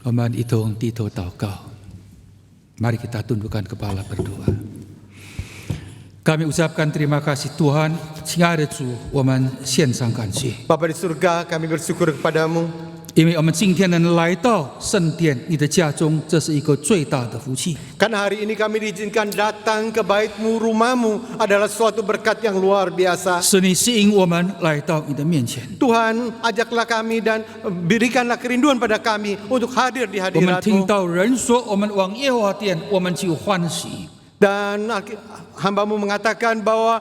我们一同低头祷告， Mari kita tundukkan kepala berdoa. Kami ucapkan terima kasih Tuhan, 亲爱的主，我们献上感谢， Bapa di surga, kami bersyukur kepadamu 因为我们今天能来到圣殿，你的家中，这是一个最大的福气。 karena hari ini kami diizinkan datang ke baitmu, rumahmu adalah suatu berkat yang luar biasa. 是你吸引我们来到你的面前， Tuhan, ajaklah kami dan berikanlah kerinduan pada kami untuk hadir di 我们听 hadiratmu. 到人说我们往耶和华殿，我们就欢喜。 Dan hambamu mengatakan bahwa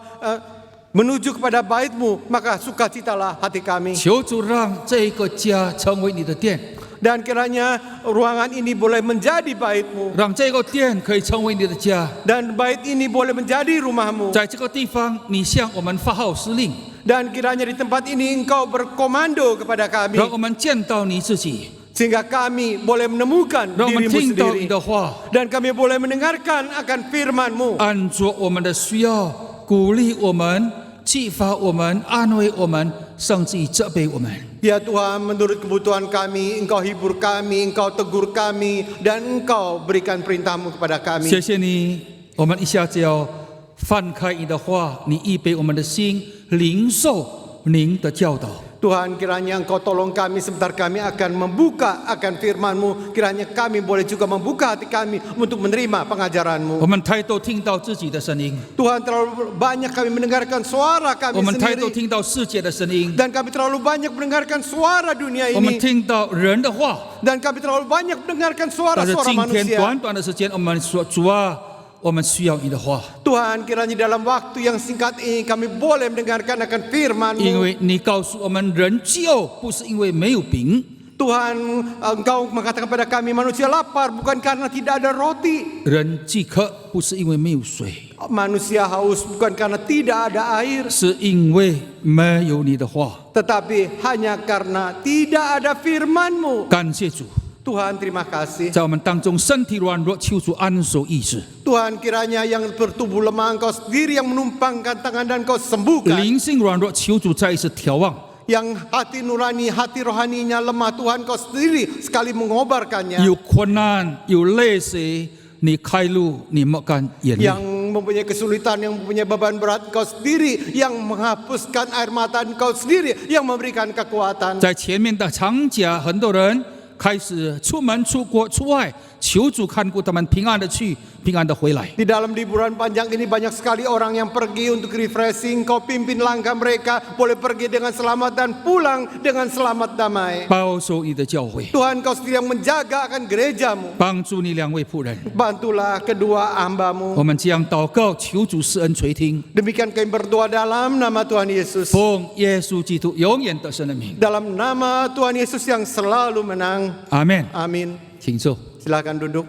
menuju kepada baitmu, maka sukacitalah hati kami. 求主让这个家成为你的殿， Dan kiranya ruangan ini boleh menjadi baitmu. 让这个殿可以成为你的家。 Dan bait ini boleh menjadi rumahmu. 在这个地方，你向我们发号施令， Dan kiranya di tempat ini engkau berkomando kepada kami. 让我们见到你自己， Sehingga kami boleh menemukan 让我们 dirimu 听到你 sendiri. 的话， Dan kami boleh mendengarkan akan firman-Mu. 按着我们的需要鼓励我们、激发我们、安慰我们，甚至于责备我们。 Ya Tuhan, menurut kebutuhan kami, Engkau hibur kami, Engkau tegur kami, dan Engkau berikan perintah-Mu kepada 谢 kami. 谢你，我们一下子要翻开你的话，你预备我们的心，领受您的教导。 Tuhan, kiranya Engkau tolong kami sebentar kami akan membuka akan firman-Mu. Kiranya kami boleh juga membuka hati kami untuk menerima pengajaran-Mu. 我们抬头听到自己的声音， Tuhan, terlalu banyak kami mendengarkan suara 我 kami 们抬头 sendiri. 听到世界的声音， Dan kami terlalu banyak mendengarkan suara dunia 我们 ini. 听到人的话。 Dan kami terlalu banyak mendengarkan 但是 suara-suara 今天 manusia. 短短的时间，我们说主啊，我们需要你的话， Tuhan, kiranya dalam waktu yang singkat ini kami boleh mendengarkan akan 因 firman-Mu. 为你告诉我们，人饥饿不是因为没有饼， Tuhan, Engkau mengatakan kepada kami manusia lapar bukan karena tidak ada roti. 人饥渴不是因为没有水， Manusia haus bukan karena tidak ada air. 是因为没有你的话。 Tetapi hanya karena tidak ada firman-Mu. 感谢主， Tuhan, terima kasih. 在我们当中身体软弱，求主安守意志， Tuhan, kiranya yang bertubuh lemah Engkau sendiri yang menumpangkan tangan dan Engkau sembuhkan. 灵性软弱，求主再一次调望。 Yang hati nurani, hati rohaninya lemah, Tuhan Kau sendiri sekali mengobarkannya. 有困难，有泪水，你开路，你抹干眼泪。 Yang mempunyai kesulitan, yang mempunyai beban berat, Engkau sendiri yang menghapuskan air mata, Engkau sendiri yang memberikan kekuatan. 在前面的长假，很多人开始出门、出国、出外，求主看顾他们平安的去，平安的回来。 Di dalam liburan panjang ini banyak sekali orang yang pergi untuk refreshing. Kau pimpin langkah mereka, boleh pergi dengan selamat dan pulang dengan selamat damai. 保守你的教会， Tuhan, Kau sendiri yang menjaga akan gerejamu. 帮助你两位仆人。 Bantulah kedua 我 hamba-Mu. 们这样祷告，求主施恩垂听， Demikian kami berdoa dalam nama Tuhan Yesus. 奉耶稣基督永远得胜的名， Dalam nama Tuhan Yesus yang selalu menang. 阿门。 Amin. 请坐。 Silakan duduk.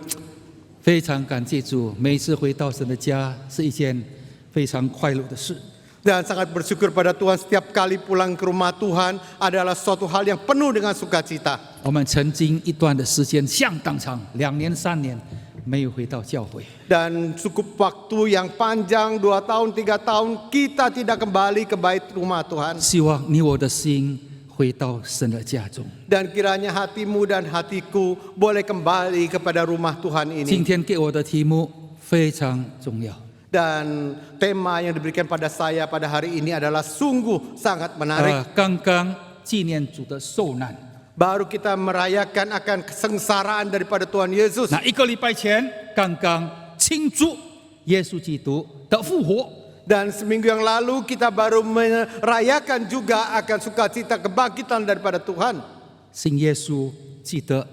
非常感谢主，每一次回到神的家是一件非常快乐的事。 Dan sangat bersyukur pada Tuhan setiap kali pulang ke rumah Tuhan adalah suatu hal yang penuh dengan sukacita. 我们曾经一段的时间相当长，2年3年没有回到教会。 Dan cukup waktu yang panjang 2 tahun 3 tahun kita tidak kembali ke bait rumah Tuhan. 希望你我的心回到神的家中。 Dan kiranya hatimu dan hatiku boleh kembali kepada rumah Tuhan 今 ini. 天给我的题目非常重要， Dan tema yang diberikan pada saya pada hari ini adalah sungguh sangat menarik. 刚刚纪念主的受难。 Baru kita merayakan akan kesengsaraan daripada Tuhan Yesus. 那1个礼拜前，刚刚庆祝耶稣基督的复活。 Dan seminggu yang lalu kita baru merayakan juga akan sukacita kebangkitan daripada Tuhan. 信耶稣，记得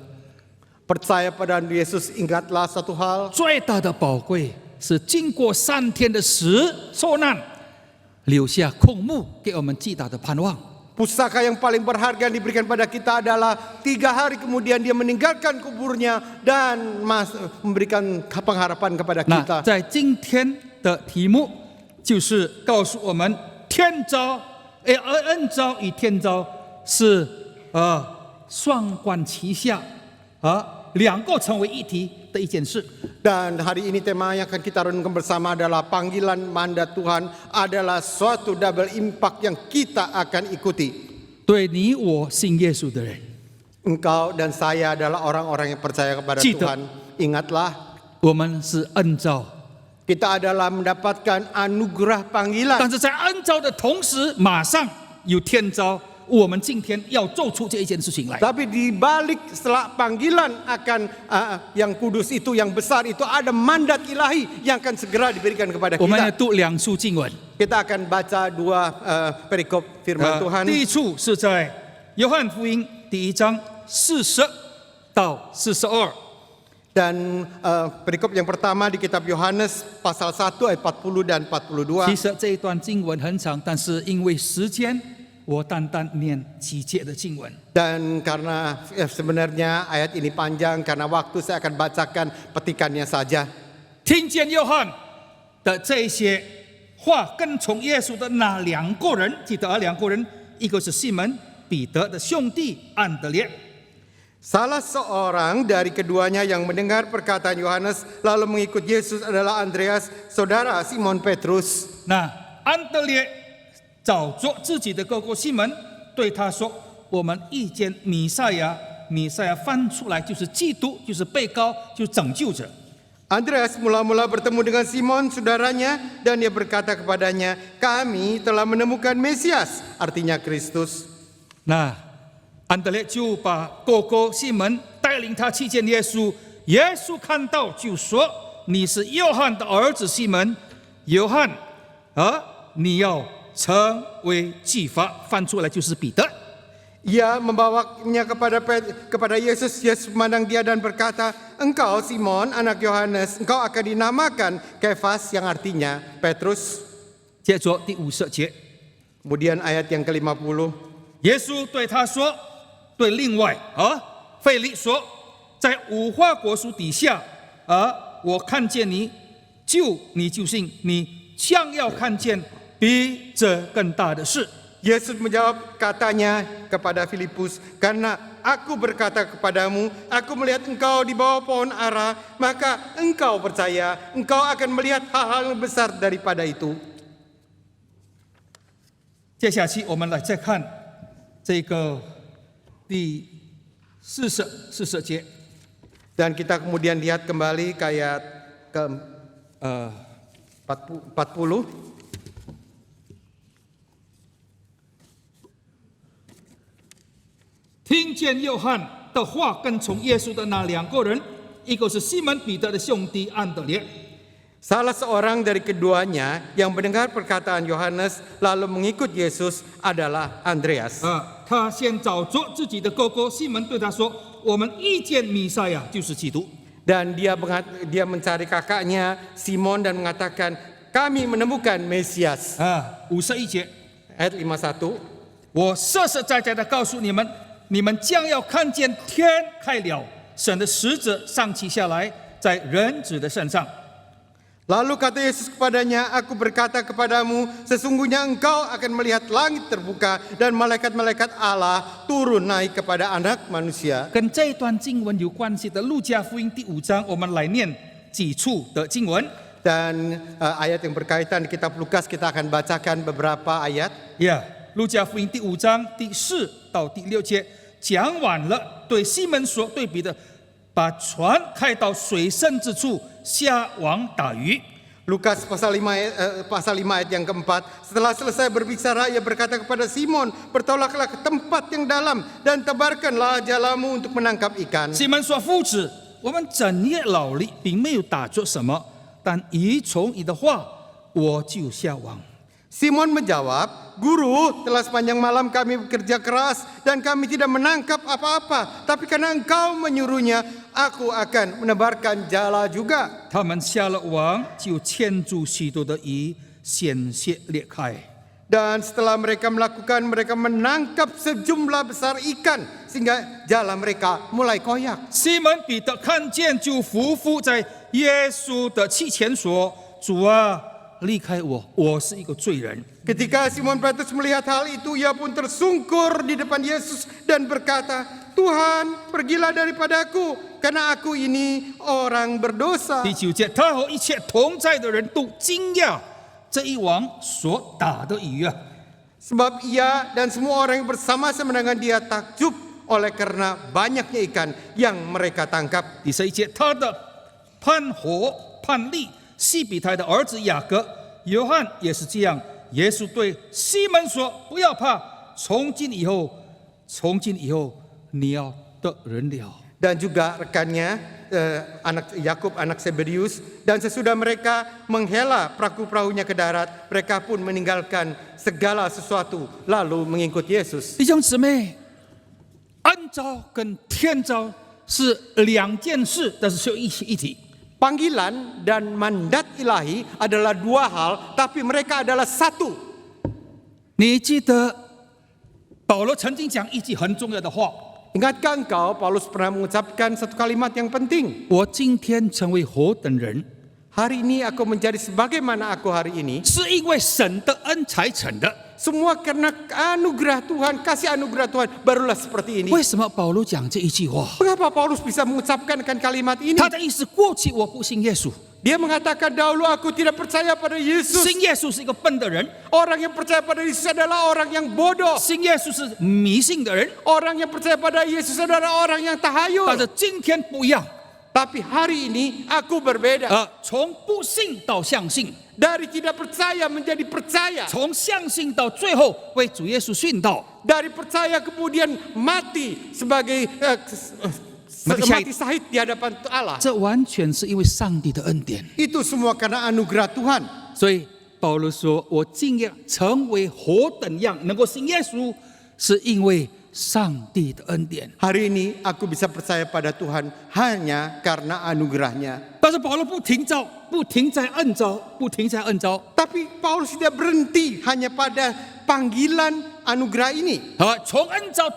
Percaya pada Yesus, ingatlah satu hal. 最大的宝贵是经过3天的死受难，留下空墓给我们极大的盼望。 Pusaka yang paling berharga yang diberikan pada kita adalah 3 hari kemudian dia meninggalkan kuburnya dan memberikan pengharapan kepada 那 kita. 在今天的题目就是告诉我们，天召恩召与天召是双管齐下2个成为一体的一件事。 Dan hari ini tema yang akan kita renungkan bersama adalah panggilan mandat Tuhan adalah suatu double impact yang kita akan ikuti. 对你我信耶稣的人， Engkau dan saya adalah orang-orang yang percaya kepada 记得 Tuhan. Ingatlah, 我们是恩召， kita adalah mendapatkan anugerah panggilan. 但是在恩召的同时，马上有天召，我们今天要做出这一件事情来。 Tapi di balik setelah panggilan akan yang kudus itu, yang besar itu, ada mandat ilahi yang akan segera diberikan kepada 我们来 kita. 读两处经文， Kita akan baca dua perikop firman Tuhan. 第一处是在约翰福音第1章40到42。 Dan perikop yang pertama di kitab Yohanes pasal 1 ayat 40 dan 42. 其实这一段经文很长，但是因为时间，我单单念几节的经文。 Dan karena sebenarnya ayat ini panjang, karena waktu saya akan bacakan petikannya saja. 听见约翰的这些话，跟从耶稣的那两个人，记得两个人，一个是西门彼得的兄弟安德烈， Salah seorang dari keduanya yang mendengar perkataan Yohanes lalu mengikut Yesus adalah Andreas, saudara Simon Petrus. 那安德烈找着自己的哥哥西门，对他说：“我们遇见弥赛亚，弥赛亚翻出来就是基督，就是被膏，就是拯救者。” Andreas mula-mula bertemu dengan Simon saudaranya dan dia berkata kepadanya, kami telah menemukan Mesias, artinya Kristus. 那安德烈就把哥哥西门带领他去见耶稣，耶稣看到就说：“你是约翰的儿子西门，约翰，你要成为继法。”翻出来就是彼得。 Ia membawanya kepada Yesus. Yesus memandang dia dan berkata, engkau Simon anak Yohanes, engkau akan dinamakan Kefas yang artinya Petrus. 接着第50节， Kemudian ayat yang ke-50. 耶稣对他说：“对另外腓力说，在无花果树底下，我看见你，你就信，你将要看见比这更大的事。” Yesus menjawab katanya kepada Filipus, karena aku berkata kepadamu, aku melihat engkau di bawah pohon ara, maka engkau percaya, engkau akan melihat hal-hal yang besar daripada itu. 接下去我们来再看这个第40节， Dan kita kemudian lihat kembali ke ayat ke 40. 听见约翰的话跟从耶稣的那两个人，一个是西门彼得的兄弟安德烈。 Salah seorang dari keduanya yang mendengar perkataan Yohanes lalu mengikut Yesus adalah Andreas. 他先找着自己的哥哥西门，对他说：“我们遇见弥赛亚，就是基督。” Dan dia mencari kakaknya Simon dan mengatakan, kami menemukan Mesias. 51节， Ayat 51. 我实实在在的告诉你们，你们将要看见天开了，神的使者上起下来，在人子的身上。 Lalu kata Yesus kepadanya, aku berkata kepadamu, sesungguhnya engkau akan melihat langit terbuka dan malaikat-malaikat Allah turun naik kepada anak manusia. 跟这一段经文有关系的路加福音第5章，我们来念几处的经文。 Dan ayat yang berkaitan di kitab Lukas kita akan bacakan beberapa ayat. 路加福音第5章第4到第6节讲完了，对西门说，对彼得，把船开到水深之处，下网打鱼。 Lukas pasal 5 ayat yang keempat. Setelah selesai berbicara, ia berkata kepada Simon, bertolaklah ke tempat yang dalam dan tebarkanlah jalamu untuk menangkap ikan. 西门说：“夫子，我们整夜劳力，并没有打着什么，但依从你的话，我就下网。” Simon menjawab, Guru, telah sepanjang malam kami bekerja keras dan kami tidak menangkap apa-apa. Tapi karena engkau menyuruhnya, aku akan menebarkan jala juga. 他们下了网，就牵住许多的鱼，险些裂开。 Dan setelah mereka melakukan, mereka menangkap sejumlah besar ikan sehingga jala mereka mulai koyak. 西门彼得看见，就伏在耶稣的膝前说：“主啊，离开我，我是一个罪人。” Ketika Simon Petrus melihat hal itu, ia pun tersungkur di depan Yesus dan berkata, Tuhan, pergilah daripadaku, karena aku ini orang berdosa. 第9节，他和一切同在的人都惊讶这一网所打的鱼啊！ Sebab ia dan semua orang yang bersama-sama dengan dia takjub oleh karena banyaknya ikan yang mereka tangkap. 第11节，他的潘火、潘利、西比泰的儿子雅各、约翰也是这样。耶稣对西门说：“不要怕，从今以后，你要得人了。” Dan juga rekannya anak Yakub, anak Zebedius, dan sesudah mereka menghela perahu-perahunya ke darat, mereka pun meninggalkan segala sesuatu lalu mengikut Yesus. 弟兄姊妹，恩召跟天召是两件事，但是是一体。 Panggilan dan mandat ilahi adalah dua hal, tapi mereka adalah satu. 你记得保罗曾经讲一句很重要的话： Ingatkah engkau Paulus pernah mengucapkan satu kalimat yang penting? 我今天成为何等人， Hari ini aku menjadi sebagaimana aku hari ini, 是因为神的恩才成的。 semua karena anugerah Tuhan, kasih anugerah Tuhan, barulah seperti ini. 为什么保罗讲这一句话？ Mengapa Paulus bisa mengucapkan kalimat ini? 他的意思，过去我不信耶稣， Dia mengatakan dahulu aku tidak percaya pada Yesus. 信耶稣是一个笨的人， Orang yang percaya pada Yesus adalah orang yang bodoh. 信耶稣是迷信的人。 Orang yang percaya pada Yesus adalah orang yang 但 tahayul. 是今天不一样， Tapi hari ini aku berbeda. 从不信到相信， Dari tidak percaya menjadi percaya. 从相信到最后为主耶稣殉道。 Dari percaya kemudian mati sebagai mati syahid di hadapan Allah. 这完全是因为上帝的恩典。 Itu semua karena anugerah Tuhan. 所以保罗说：“我今夜成为何等样，能够信耶稣，是因为上帝的恩典。” Hari ini aku bisa percaya pada Tuhan hanya karena anugerahnya. 但是保罗不停招，不停在恩招，不停在恩招。 Tapi Paulus tidak berhenti hanya pada panggilan anugerah ini. 从恩招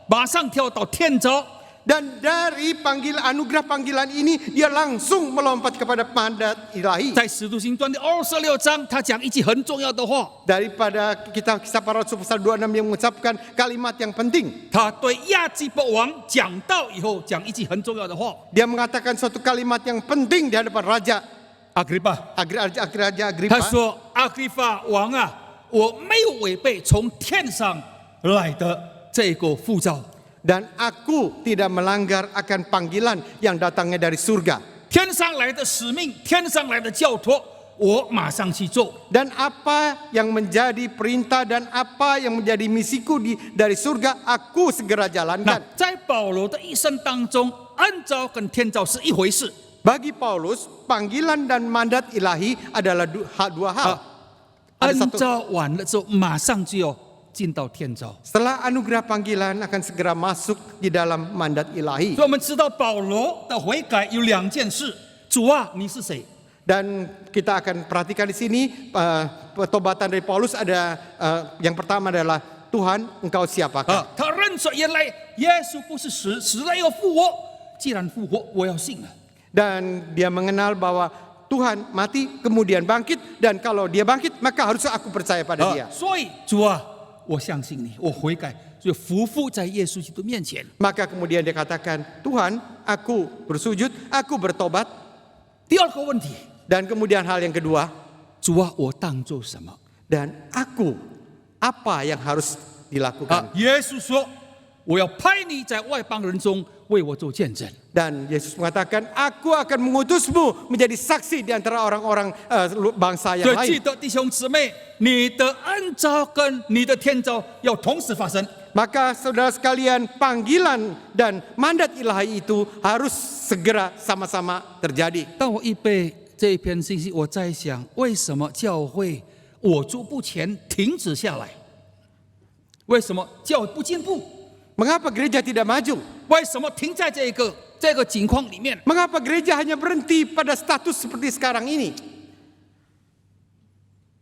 马上跳到天招。 Dan dari anugerah panggilan ini dia langsung melompat kepada mandat ilahi. 在使徒行传的26章，他讲一句很重要的话。 Daripada kisah para rasul pasal 26 yang mengucapkan kalimat yang penting. 他对亚基伯王讲道以后，讲一句很重要的话。 Dia mengatakan suatu kalimat yang penting di hadapan Raja Agripa， Raja Agripa. 他说：“阿基法王啊，我没有违背从天上来的这个呼召。” Dan aku tidak melanggar akan panggilan yang datangnya dari surga. 天上来的使命，天上来的教托，我马上去做。 Dan apa yang menjadi perintah dan apa yang menjadi misiku dari surga, aku segera 那 jalankan. 在保罗的一生当中，恩召跟天召是一回事。 Bagi Paulus, panggilan dan mandat ilahi adalah dua hal. 恩 Ada satu. 召完了之后，马上就要进到天召。 Setelah anugerah panggilan akan segera masuk di dalam mandat ilahi. 所以我们知道保罗的悔改有两件事：主啊，你是谁？ Dan kita akan perhatikan di sini pertobatan dari Paulus ada yang pertama adalah Tuhan, engkau siapakah? 他认出原来耶稣不是死，死了又复活。既然复活，我要信了。 Dan dia mengenal bahwa Tuhan mati kemudian bangkit, dan kalau dia bangkit maka harus aku percaya pada dia. 所以主啊，我相信你，我悔改，就匍匐在耶稣基督面前。 Maka kemudian dia katakan, Tuhan, aku bersujud, aku bertobat. 第二个问题， Dan kemudian hal yang kedua, 主啊，我当做什么？ dan aku, apa yang harus dilakukan? 耶稣说：“我要派你在外邦人中为我做见证。” Dan Yesus mengatakan, aku akan mengutusmu menjadi saksi di antara orang-orang bangsa 所 yang 以记 lain. 得弟兄姊妹，你的恩召跟你的天召要同时发生。 Maka saudara sekalian, panggilan dan mandat ilahi itu harus segera sama-sama terjadi. 当我预备这一篇信息，我在想，为什么教会我足不前，停止下来？为什么教会不进步？ Mengapa gereja tidak maju? 为什么停在这个境况里面？ Mengapa gereja hanya berhenti pada status seperti sekarang ini?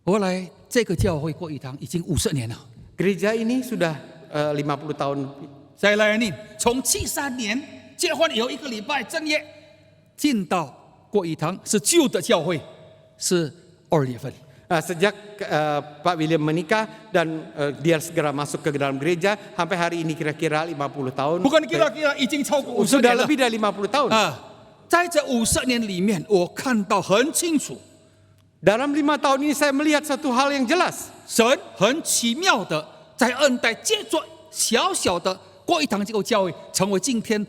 我来这个教会过一堂已经50年了。 Gereja ini sudah 50 tahun. 再来呢，从73年结婚以后1个礼拜正月进到过一堂是旧的教会，是2月份。 Sejak Pak William menikah dan dia segera masuk ke dalam gereja, sampai hari ini kira-kira 50 tahun. Bukan kira-kira 已经超过50 Sudah 年了 lebih dari 50 tahun. 在这50年里面，我看到很清楚， Dalam 5 tahun ini saya melihat satu hal yang jelas. 神很奇妙的在恩待借着小小的过一堂这个教会成为今天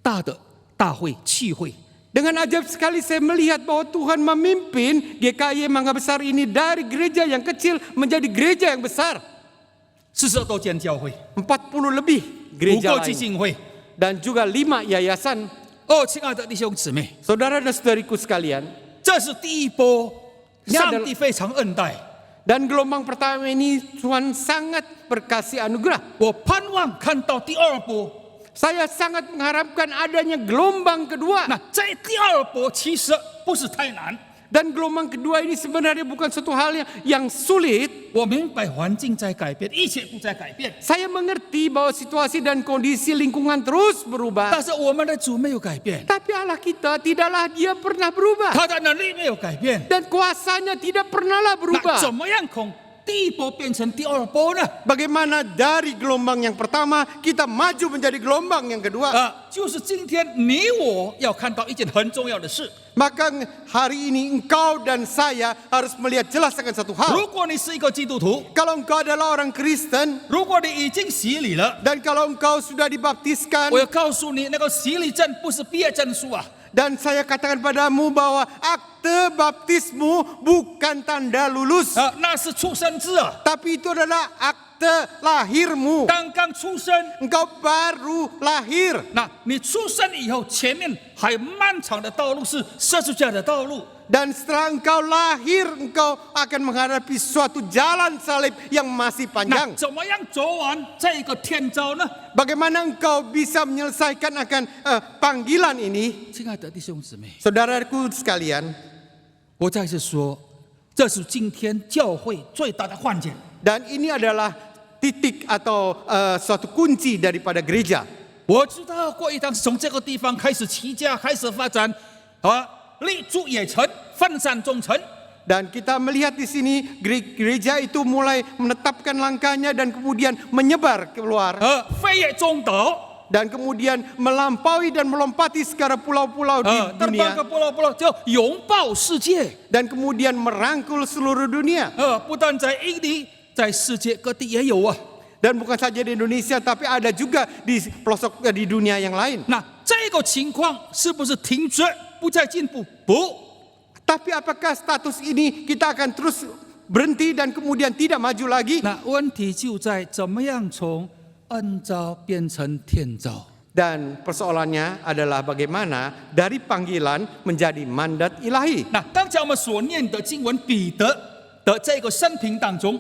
大的大会聚会。 Dengan ajaib sekali saya melihat bahwa Tuhan memimpin GKI Mangga Besar ini dari gereja yang kecil menjadi gereja yang besar. 42多间教会， 40 lebih 5 gereja 个基 lain. 金会。 Dan juga 5 yayasan. 哦，亲爱的弟兄姊妹， Saudara dan saudariku sekalian, 这是第一波， Ini 上 adalah- 帝非常恩待。 dan gelombang pertama ini Tuhan sangat berkasih anugerah. 我盼望看到第二波。 Saya sangat mengharapkan adanya gelombang kedua. 那这第二波其实不是太难， Dan gelombang kedua ini sebenarnya bukan suatu hal yang sulit. 我明白环境在改变，一切不在改变， Saya mengerti bahwa situasi dan kondisi lingkungan terus berubah. 但是我们的主没有改变， Tapi Allah kita tidaklah dia pernah berubah. 他的能力没有改变。 Dan kuasanya tidak pernahlah 那 berubah. 怎么样从第一波变成第二波呢？ Bagaimana dari gelombang yang pertama kita maju menjadi gelombang yang kedua. 就是今天你我要看到一件很重要的事。 Maka hari ini engkau dan saya harus melihat jelas akan satu hal. 如果你是一个基督徒， Kalau engkau adalah orang Kristen 如果你已经洗礼了， dan kalau engkau sudah dibaptiskan, 我要告诉你，那个洗礼证不是毕业证书啊， dan saya katakan padamu bahwa akte baptismu bukan tanda lulus, 那是出生字啊， tapi itu adalah akte lahirmu. 刚刚出生。 Engkau baru lahir. 那你出生以后，前面还漫长的道路是十字架的道路。 Dan setelah engkau lahir, engkau akan menghadapi suatu jalan salib yang masih 那 panjang. 怎么样走完这个天招呢？ Bagaimana engkau bisa menyelesaikan akan panggilan ini? 亲爱的弟兄姊妹， Saudaraku sekalian, 我再次说，这是今天教会最大的幻境。 dan ini adalah titik atau suatu kunci daripada gereja. 我知道过一堂是从这个地方开始起家，开始发展，立足也成，分散中成。 Dan kita melihat di sini gereja itu mulai menetapkan langkahnya dan kemudian menyebar keluar 飞跃中岛， dan kemudian melampaui dan melompati segala pulau-pulau di 登班 dunia 个波罗波罗，就拥抱世界。 dan kemudian merangkul seluruh dunia. 不但在印尼，在世界各地也有啊。 Dan bukan saja di Indonesia tapi ada juga di pelosok di dunia yang lain. 那这个情况是不是停止，不再进步？不， Tapi apakah status ini kita akan terus berhenti dan kemudian tidak maju lagi? 那问题就在怎么样从恩召变成天召。 Dan persoalannya adalah bagaimana dari panggilan menjadi mandat ilahi. 那刚才我们所念的经文，彼得的这个生平当中，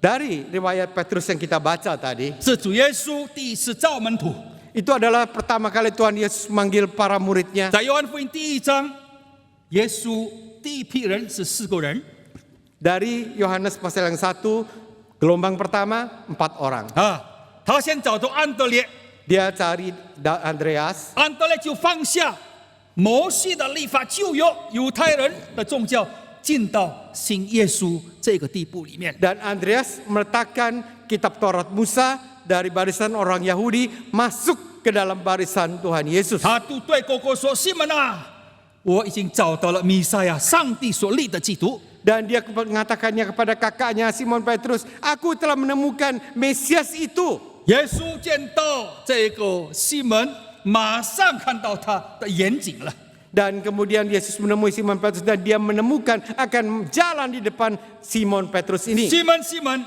Dari riwayat Petrus yang kita baca tadi, 是主耶稣第一次召门徒。 itu adalah pertama kali Tuhan Yesus manggil para muridnya. 在约翰福音第1章，耶稣第一批人是4个人 Dari Yohanes pasal yang 1, gelombang pertama 4 orang. 他先找到安德烈， Dia cari Andreas, 安德烈就放下摩西的律法旧约犹太人的宗教，进到信耶稣这个地步里面。 dan Andreas meletakkan kitab Taurat Musa dari barisan orang Yahudi masuk ke dalam barisan Tuhan Yesus. 他就对哥哥说：“西门啊，我已经找到了弥赛亚，上帝所立的基督。” Dan dia mengatakannya kepada kakaknya Simon Petrus, aku telah menemukan Mesias itu. 耶稣见到这个西门，马上看到他的严谨了。 Dan kemudian Yesus menemui Simon Petrus dan dia menemukan akan jalan di depan Simon Petrus ini. 西门，西门，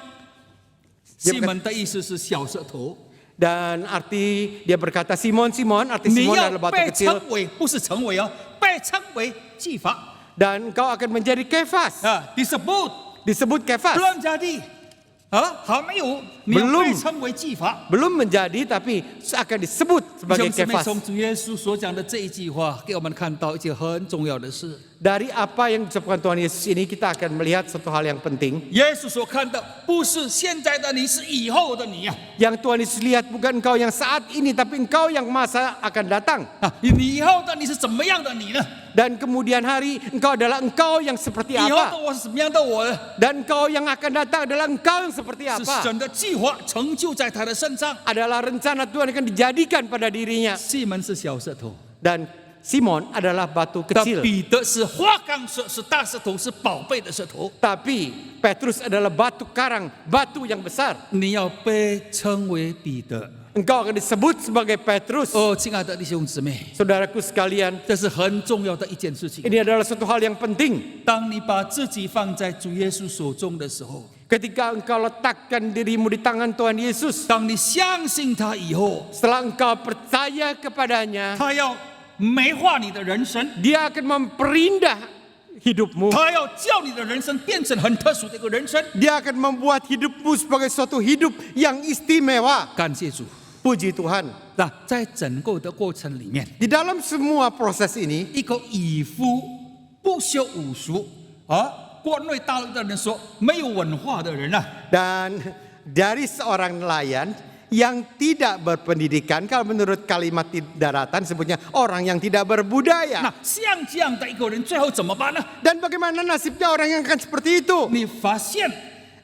西门的意思是小舌头。 Dan arti dia berkata Simon, Simon, arti 你 Simon 要 adalah batu 被 kecil. 称为，不是成为哦，被称为技法 Dan engkau akan menjadi Kefas. disebut Disebut Kefas. belum jadi 还没有，你要 Belum 被称为技法。 Belum menjadi tapi akan disebut 弟 sebagai 兄姊妹， Kefas. 从主耶稣所讲的这一句话，给我们看到一件很重要的事。 Dari apa yang diucapkan Tuhan Yesus ini kita akan melihat satu hal yang penting. 耶稣所看的不是现在的你，是以后的你呀。 Yang Tuhan Yesus lihat bukan engkau yang saat ini tapi engkau yang masa akan datang. 你以后的你是怎么样的你呢？ Dan kemudian hari engkau adalah engkau yang seperti 以后的 apa. 我是什么样的我呢？ Dan engkau yang akan datang adalah engkau yang seperti 是 apa. 神的计划成就在他的身上。 Adalah rencana Tuhan akan dijadikan pada dirinya. 西门是小舌头， Dan Simon adalah batu 但 kecil. 彼得是花岗石，是大石头，是宝贝的石头。 Tapi Petrus adalah batu karang, batu yang besar. 你要被称为彼得， engkau akan disebut sebagai Petrus. 哦，亲爱的弟兄姊妹， Saudaraku sekalian, 这是很重要的一件事情。 ini adalah suatu hal yang penting. 当你把自己放在主耶稣手中的时候， Ketika engkau letakkan dirimu di tangan Tuhan Yesus, 当你相信他以后， setelah engkau percaya kepadanya, 他要美化你的人生， Dia akan memperindah hidupmu. 他要叫你的人生变成很特殊的一个人生。 Dia akan membuat hidupmu sebagai suatu hidup yang istimewa. 感谢主。 Puji Tuhan. 那在整个的过程里面， Di dalam semua proses ini, 一个以夫不修武术，而国内大陆的人说没有文化的人啊， dan dari seorang nelayan yang tidak berpendidikan, kalau menurut kalimat di daratan sebutnya orang yang tidak berbudaya. 那像这样的一个人，最后怎么办呢？ Dan bagaimana nasibnya orang yang akan seperti itu? 你发现，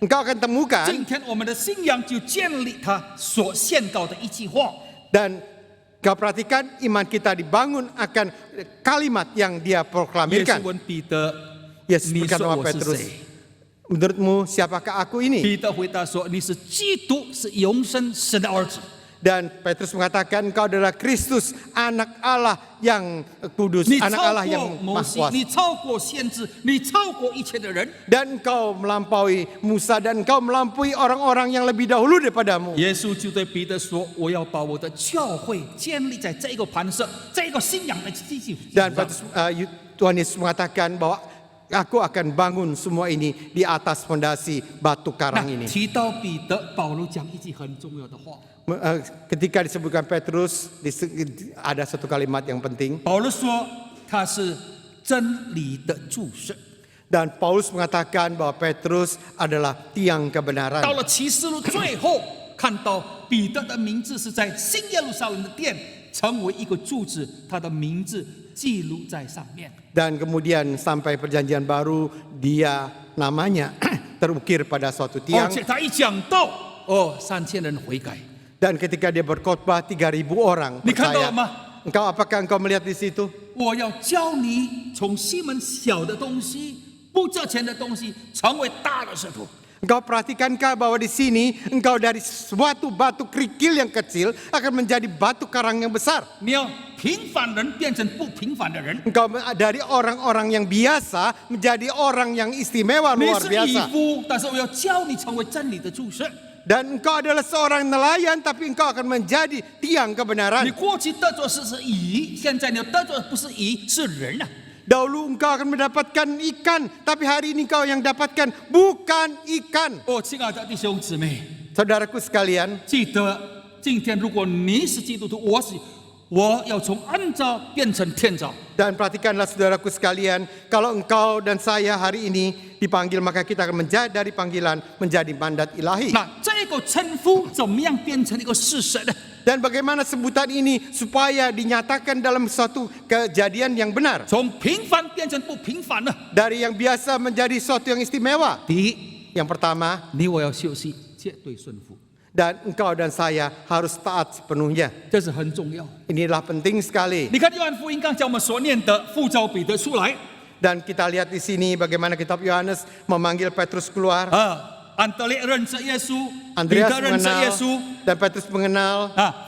Engkau akan temukan, 今天我们的信仰就建立他所宣告的一句话。 dan kau perhatikan iman kita dibangun akan kalimat yang dia 耶稣 proklamirkan. 问彼得 Yesus 你 berkata 说 kepada 我是 Petrus, 谁？ menurutmu siapakah aku ini? 彼得回答说：“你是基督，是永生神的儿子。” Dan Petrus mengatakan engkau adalah Kristus, anak Allah yang kudus, 你 anak 超 Allah 过 yang 摩 maha 西， kuasa. 你超过先知，你超过一切的人。 Dan engkau melampaui Musa dan engkau melampaui orang-orang yang lebih dahulu daripadamu. 耶稣就对彼得说：“我要把我的教会建立在这个磐石，这个信仰的基础 Dan 上。 Tuhan Yesus mengatakan bahwa aku akan bangun semua ini di atas fondasi batu karang 那 ini. 提到彼得，保罗讲一句很重要的话。 Ketika disebutkan Petrus, ada satu kalimat yang penting. 保罗说他是真理的柱石。 Dan Paulus mengatakan bahwa Petrus adalah tiang kebenaran. 到了启示录最后，看到彼得的名字是在新耶路撒冷的殿成为一个柱子，他的名字记录在上面。 Dan kemudian sampai perjanjian baru, dia namanya terukir pada suatu 而 tiang. 且他一讲到，3000人悔改， Dan ketika dia berkhotbah 3.000 orang 你看到 percaya. 了吗？ Apakah engkau melihat di situ? 我要教你从西门小的东西、不挣钱的东西，成为大的使徒。 Engkau perhatikankah bahwa di sini engkau dari suatu batu kerikil yang kecil akan menjadi batu karang yang besar. 你要平凡人变成不平凡的人。 Engkau dari orang-orang yang biasa menjadi orang yang istimewa 你 luar 是以 biasa. 夫，但是我要教你成为真理的柱石。 Dan engkau adalah seorang nelayan tapi engkau akan menjadi tiang 你 kebenaran. 过去得罪是鱼，现在你要得罪不是鱼，是人啊。 Dahulu engkau akan mendapatkan ikan, tapi hari ini engkau yang dapatkan bukan ikan. 亲爱的弟兄姊妹， Saudaraku sekalian, 记得今天如果你是基督徒，我要从恩召变成天召。 dan perhatikanlah saudaraku sekalian, kalau engkau dan saya hari ini dipanggil, maka kita akan dari panggilan menjadi mandat ilahi. 那这个称呼怎么样变成一个事实呢？ Dan bagaimana sebutan ini supaya dinyatakan dalam suatu kejadian yang benar. 从平凡变成不平凡呢？ Dari yang biasa menjadi suatu yang istimewa. 第一， Yang pertama, 你我要休息，绝对顺服， dan engkau dan saya harus taat sepenuhnya. 这是很重要。 Inilah penting sekali. 你看约翰福音刚才我们所念的，呼召彼得出来 Dan kita lihat di sini bagaimana kitab Yohanes memanggil Petrus keluar. 安德烈认识耶稣，彼 Andreas 得认识耶 mengenal 稣 dan Petrus mengenal.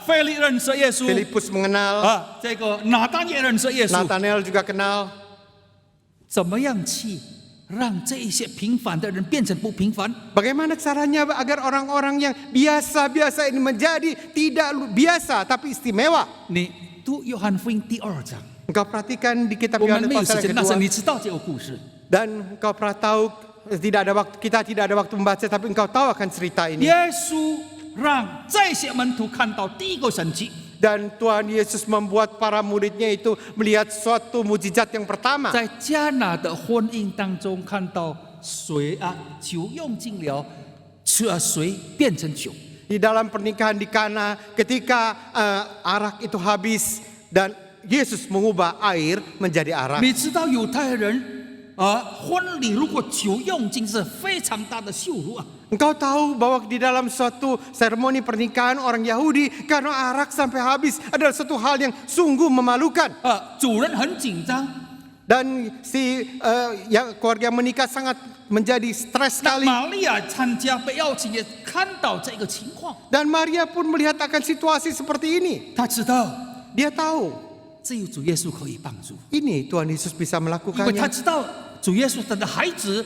腓力认识耶稣 Filipus mengenal. 这个拿单也认识耶稣。 Nathanael juga kenal. 怎么样去让这一些平凡的人变成不平凡？ Bagaimana caranya agar orang-orang yang biasa-biasa ini menjadi tidak biasa tapi istimewa? 你读约翰福音第2章， Engkau perhatikan di kitab 我们 Yohanes 没有时 pasal 间， yang 但是 kedua. 你知道这个故事。 Dan engkau pernah tahu, kita tidak ada waktu membaca, tapi engkau tahu akan cerita ini. 耶稣让这些门徒看到第一个神迹， Dan Tuhan Yesus membuat para muridnya itu melihat suatu mujizat yang pertama. 在迦拿的婚姻当中看到水酒用尽了，水变成酒。 Di dalam pernikahan di Kana, ketika arak itu habis dan Yesus mengubah air menjadi arak. 你知道犹太人婚礼如果酒用尽是非常大的羞辱啊！ Engkau tahu bahwa di dalam suatu seremoni pernikahan orang Yahudi, karena arak sampai habis adalah suatu hal yang sungguh memalukan. 主人很紧张， Dan yang keluarga menikah sangat menjadi stres 那 sekali. 玛利亚参加被邀请，也看到这个情况， Dan Maria pun melihat akan situasi seperti ini. 她知道 Dia tahu 只有主耶稣可以帮助， ini Tuhan Yesus bisa 因为她 melakukannya. 知道主耶稣他的孩子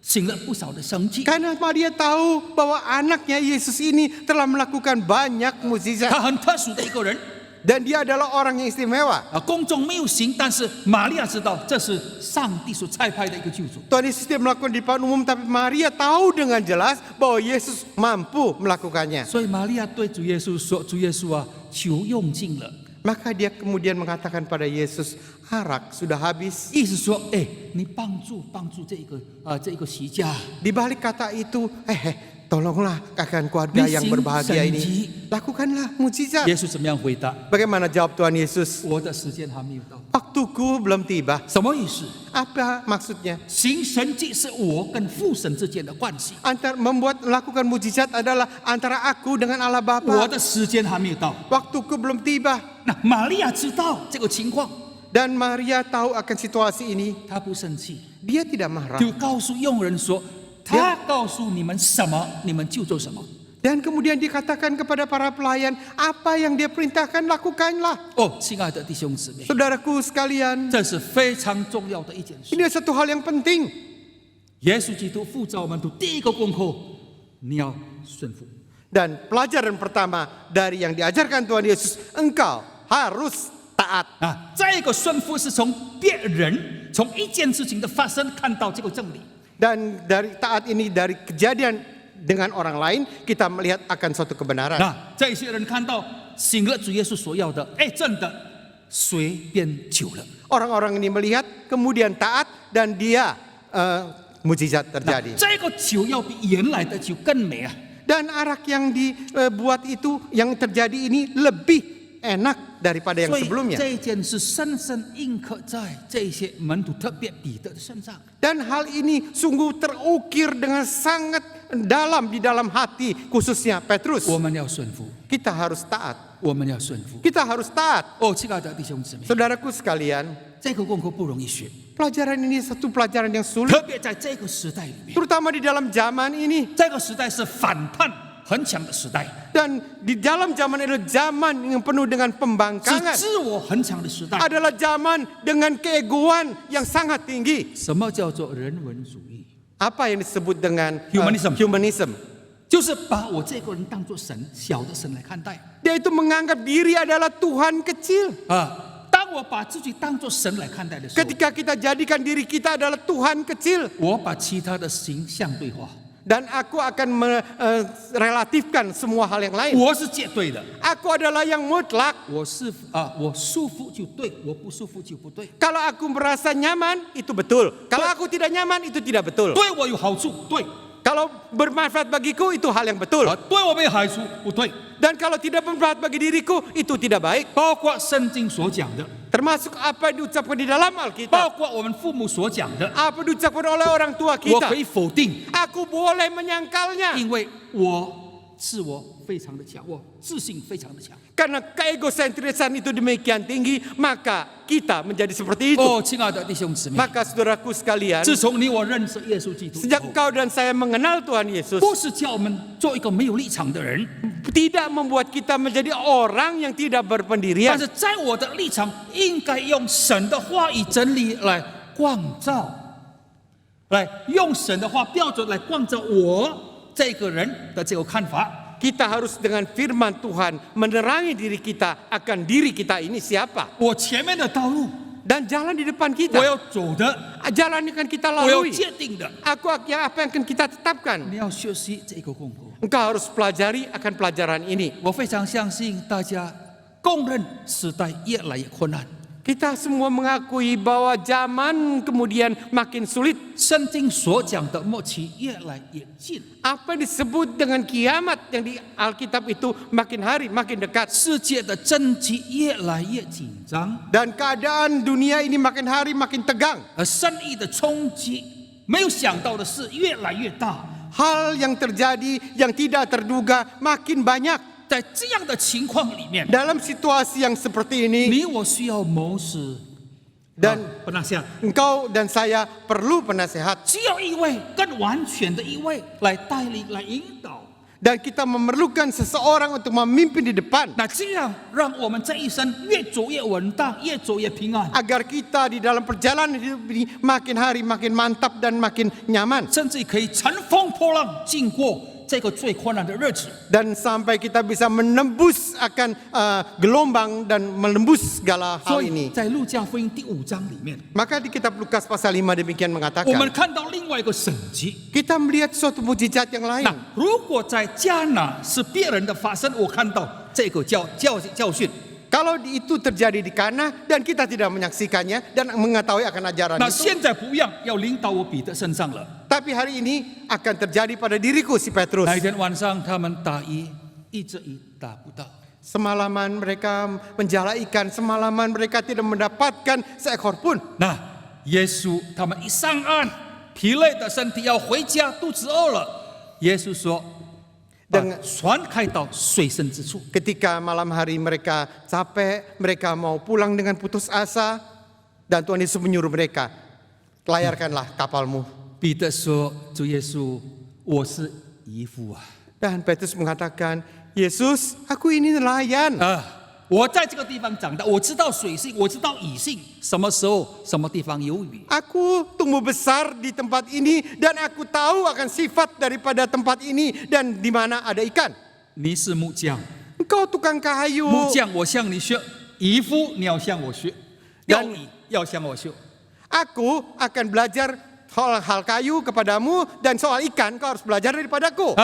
行了不少的神迹， Karena Maria tahu bahwa anaknya Yesus ini telah melakukan banyak mukjizat. 他很特殊的一个人。 Dan dia adalah orang yang istimewa. 公众没有行，但是玛利亚知道这是上帝所差派的一个救主。 Tuhan Yesus tidak melakukan di depan umum, tapi Maria tahu dengan jelas bahwa Yesus mampu melakukannya. 所以玛利亚对主耶稣说：“主耶稣啊，求用尽了。” Maka dia kemudian mengatakan pada Yesus, arak sudah habis. 意思说，你帮助这个席家， Di balik kata itu, tolonglah akan keluarga yang berbahagia ini. Lakukanlah mukjizat. 耶稣怎么样回答？ Bagaimana jawab Tuhan Yesus? 我的时间还没有到。 Waktuku belum tiba. 什么意思？ Apa maksudnya? 行神迹是我跟父神之间的关系， Melakukan mukjizat adalah antara aku dengan Allah 我 Bapa. 的时间还没有到。 Waktuku belum tiba. 那玛利亚知道这个情况， Dan Maria tahu akan situasi ini. 她不生气， Dia tidak marah. 就告诉佣人说：“他告诉你们什么，你们就做什么。” Dan kemudian dikatakan kepada para pelayan, apa yang dia perintahkan lakukanlah. 哦，亲爱的弟兄姊妹， Saudaraku sekalian, 这是非常重要的一件事。 ini satu hal yang penting. 耶稣基督呼召我们读第一个功课，你要顺服。 Dan pelajaran pertama dari yang diajarkan Tuhan Yesus, engkau harus taat. 啊，这个顺服是从别人从一件事情的发生看到这个真理。 Dan dari taat ini dari kejadian dengan orang lain kita melihat akan suatu kebenaran. 那这些人看到行了主耶稣所要的，真的随便久了。 Orang-orang ini melihat kemudian taat dan dia mukjizat 那 terjadi. 这个酒要比原来的酒更美啊！ Dan arak yang dibuat itu yang terjadi ini lebih enak daripada yang 所以 sebelumnya. 这一件事深深印刻在这些门徒，特别彼得的身上。 Dan hal ini sungguh terukir dengan sangat dalam di dalam hati khususnya Petrus. 我们要顺服， Kita harus taat. 我们要顺服。 Kita harus taat. 哦，亲爱的弟兄姊妹， Saudaraku sekalian, 这个功课不容易学， pelajaran ini satu pelajaran yang sulit, 特别在这个时代里面， terutama di dalam zaman ini. 这个时代是反叛很强的时代， Dan di dalam zaman ini adalah zaman yang penuh dengan 是 pembangkangan. 自我很强的时代。 Adalah zaman dengan keegoan yang sangat tinggi. 什么叫做人文主义？ Apa yang disebut dengan Humanism. 就是把我这个人当作神，小的神来看待 Dia itu menganggap diri adalah Tuhan kecil. 啊。当我把自己当作神来看待的时候， Ketika kita jadikan diri kita adalah Tuhan kecil. 我把其他的行相对化， Dan aku akan merelatifkan semua hal yang lain. 我是绝对的。 Aku adalah yang mutlak. 我舒服就对，我不舒服就不对。 Kalau aku merasa nyaman, itu betul. Kalau aku tidak nyaman, itu tidak betul. 对我有好处，对； Kalau bermanfaat bagiku, itu hal yang betul. 对我没有害处，不对。 Dan kalau tidak bermanfaat bagi diriku, itu tidak baik. 包括圣经所讲的， Termasuk apa yang diucapkan di dalam 包 Alkitab. 括我们父母所讲的， Apa yang diucapkan oleh orang tua 我 kita. 可以否定， Aku boleh menyangkalnya. 因为我自我非常的强，我自信非常的强。 Karena keegosentrisan itu demikian tinggi, maka kita menjadi seperti itu. 哦，亲爱的弟兄姊妹， Maka saudaraku sekalian, 自从你我认识耶稣基督以 sejak 后， engkau dan saya mengenal Tuhan Yesus, 不是叫我们做一个没有立场的人， tidak membuat kita menjadi orang yang tidak 但 berpendirian. 是在我的立场，应该用神的话语真理来光照，来用神的话标准来光照我这个人的这个看法。 Kita harus dengan firman Tuhan menerangi diri kita akan diri kita ini siapa. 我前面的道路， Dan jalan di depan 我 kita, 要走的， jalan yang akan kita 我要 lalui. 界定的， Apa yang akan kita tetapkan. 你要学习这个功课。 Engkau harus pelajari akan pelajaran ini. 我非常相信大家公认时代越来越困难。 Kita semua mengakui bahwa zaman kemudian makin sulit. 圣经所讲的末期越来越近， Apa yang disebut dengan kiamat yang di Alkitab itu makin hari makin dekat. 世界的政局越来越紧张， Dan keadaan dunia ini makin hari makin tegang. 而生意的冲击，没有想到的是越来越大。 Hal yang terjadi yang tidak terduga makin banyak. 在这样的情况里面， Dalam situasi yang seperti ini, 你我需要谋士 Dan penasihat， engkau dan saya perlu penasehat. 只有一位更完全的一位来带领、来引导。 Dan kita memerlukan seseorang untuk memimpin di depan. 那这样让我们这一生越走越稳当，越走越平安， Agar kita di dalam perjalanan hidup ini makin hari makin mantap dan makin nyaman. 甚至可以乘风破浪，经过这个最困难的日子。 Dan sampai kita bisa menembus akan gelombang dan menembus segala hal 所以 ini. 在路加福音第5章里面， Maka di kitab Lukas pasal 5 demikian 我们 mengatakan. 看到另外一个神迹。 Kita melihat suatu mujizat yang lain. 那如果在迦南是别人的发生，我看到这个教训。 Kalau itu terjadi di Kana dan kita tidak menyaksikannya dan mengetahui akan ajaran 那 itu. 现在不一样，要领导我彼得身上了。 Tapi hari ini akan terjadi pada diriku si Petrus. 那一天晚上，他们打鱼，一只鱼打不到。 Semalaman mereka menjala ikan, semalaman mereka tidak mendapatkan seekor pun. 那耶稣他们一上岸，疲累的身体要回家，肚子饿了。耶稣说：“把船开到水深之处。” Ketika malam hari mereka capek, mereka mau pulang dengan putus asa, dan Tuhan Yesus menyuruh mereka, layarkanlah kapalmu. 彼得说：“主耶稣，我是渔夫啊！ Dan Petrus mengatakan, Yesus, aku ini nelayan. 我在这个地方长大，我知道水性，我知道鱼性，什么时候、什么地方有鱼。 Aku tumbuh besar di tempat ini dan aku tahu akan sifat daripada tempat ini dan di mana ada ikan. 你是木匠， Engkau tukang kayu. 木匠，我向你学；渔夫，你要向我学；钓鱼要向我学。 Aku akan belajar hal kayu kepadamu dan soal ikan kau harus belajar daripadaku.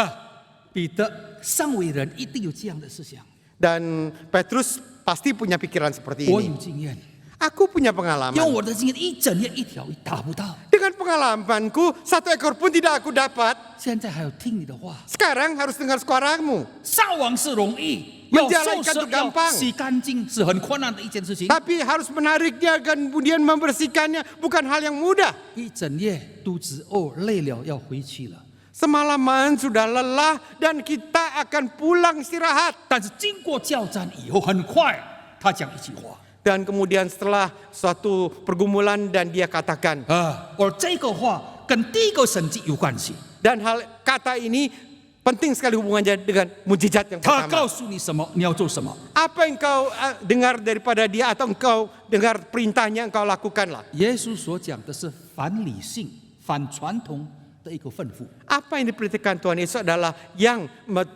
彼得上为人一定有这样的思想。 Dan Petrus pasti punya pikiran seperti 我 ini. 有经验， Aku punya 用 pengalaman. 我的经验，一整夜一条鱼打不到。 Dengan pengalamanku, satu ekor pun tidak aku dapat. 现在还要听你的话， Sekarang harus dengar suaramu. 上网是容易，要 Menjalankan 收 itu 拾、要 gampang 洗干净是很困难的一件事情。 Tapi harus menariknya dan kemudian membersihkannya bukan hal yang mudah. 一整夜肚子饿累了，要回去了。 Semalaman sudah lelah dan kita akan pulang istirahat. 但是经过交战以后，很快他讲一句话 Dan kemudian setelah suatu pergumulan dan dia katakan. 而这个话跟第一个神迹有关系。 Dan hal kata ini penting sekali hubungannya dengan mujizat yang 他 pertama. 告诉你什么，你要做什么。 Apa yang kau dengar daripada dia atau engkau dengar perintahnya engkau lakukanlah. 耶稣所讲的是反理性、反传统的一个吩咐。 Apa yang diperintahkan Tuhan Yesus adalah yang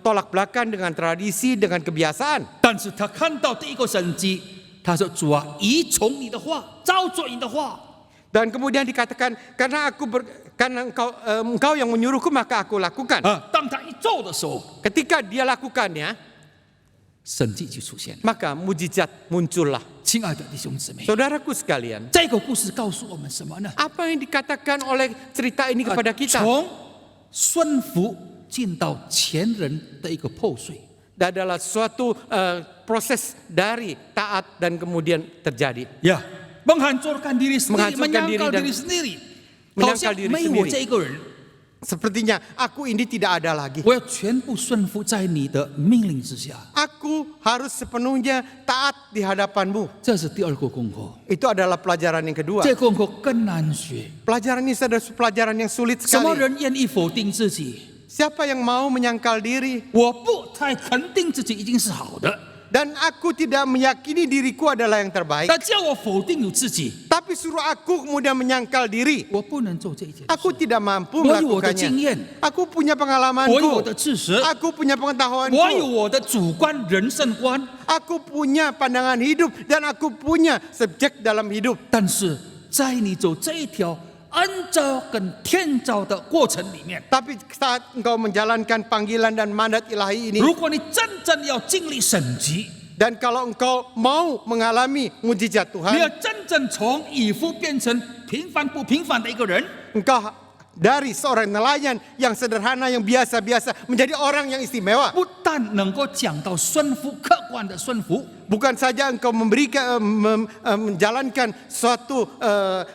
tolak belakang dengan tradisi, dengan kebiasaan. 但是他看到第一个神迹，他说：“主啊，依从你的话，照做你的话。” Dan kemudian dikatakan karena engkau yang menyuruhku maka aku lakukan. 当他一做的时候， Ketika dia lakukannya, 神迹就出现了。 maka mujizat muncullah. 亲爱的弟兄姊妹， Saudaraku sekalian, 这个故事告诉我们什么呢？ apa yang dikatakan oleh cerita ini kepada kita? 从顺服进到前人的一个破碎。 Adalah suatu proses dari taat dan kemudian terjadi. Ya, menghancurkan diri sendiri, Menghancurkan diri menyangkal dan diri sendiri. menyangkal diri 好像没有我 sendiri. 这一个人， Sepertinya aku ini tidak ada lagi. 我要全部顺服在你的命令之下。 Aku harus sepenuhnya taat di hadapanmu. 这是第二个功课， Itu adalah pelajaran yang kedua. 这个功课更难学。 Pelajaran ini adalah pelajaran yang sulit 什么 sekali. 人愿意否定自己？ Siapa yang mau menyangkal diri? 我不太肯定自己已经是好的， Dan aku tidak meyakini diriku adalah yang terbaik. 但叫我否定有自己， Tapi suruh aku kemudian menyangkal diri. 我不能做这一件事。 Aku tidak mampu 我有我的经 melakukannya. 验， Aku punya 我有我 pengalamanku. 的知识， Aku punya 我有 pengetahuanku. 我的主观人生观。 Aku punya pandangan hidup dan aku punya subjek dalam hidup. 但是在你走这一条恩召跟天召的过程里面， Tapi saat engkau menjalankan panggilan dan mandat ilahi ini, 如果你真正要经历神迹， dan kalau engkau mau mengalami mujizat 你要 Tuhan, 真正从渔夫变成平凡不平凡的一个人， engkau dari seorang nelayan yang sederhana, yang biasa-biasa menjadi orang yang istimewa. 不但能够讲到顺服，客观的顺服， Bukan saja engkau memberikan menjalankan suatu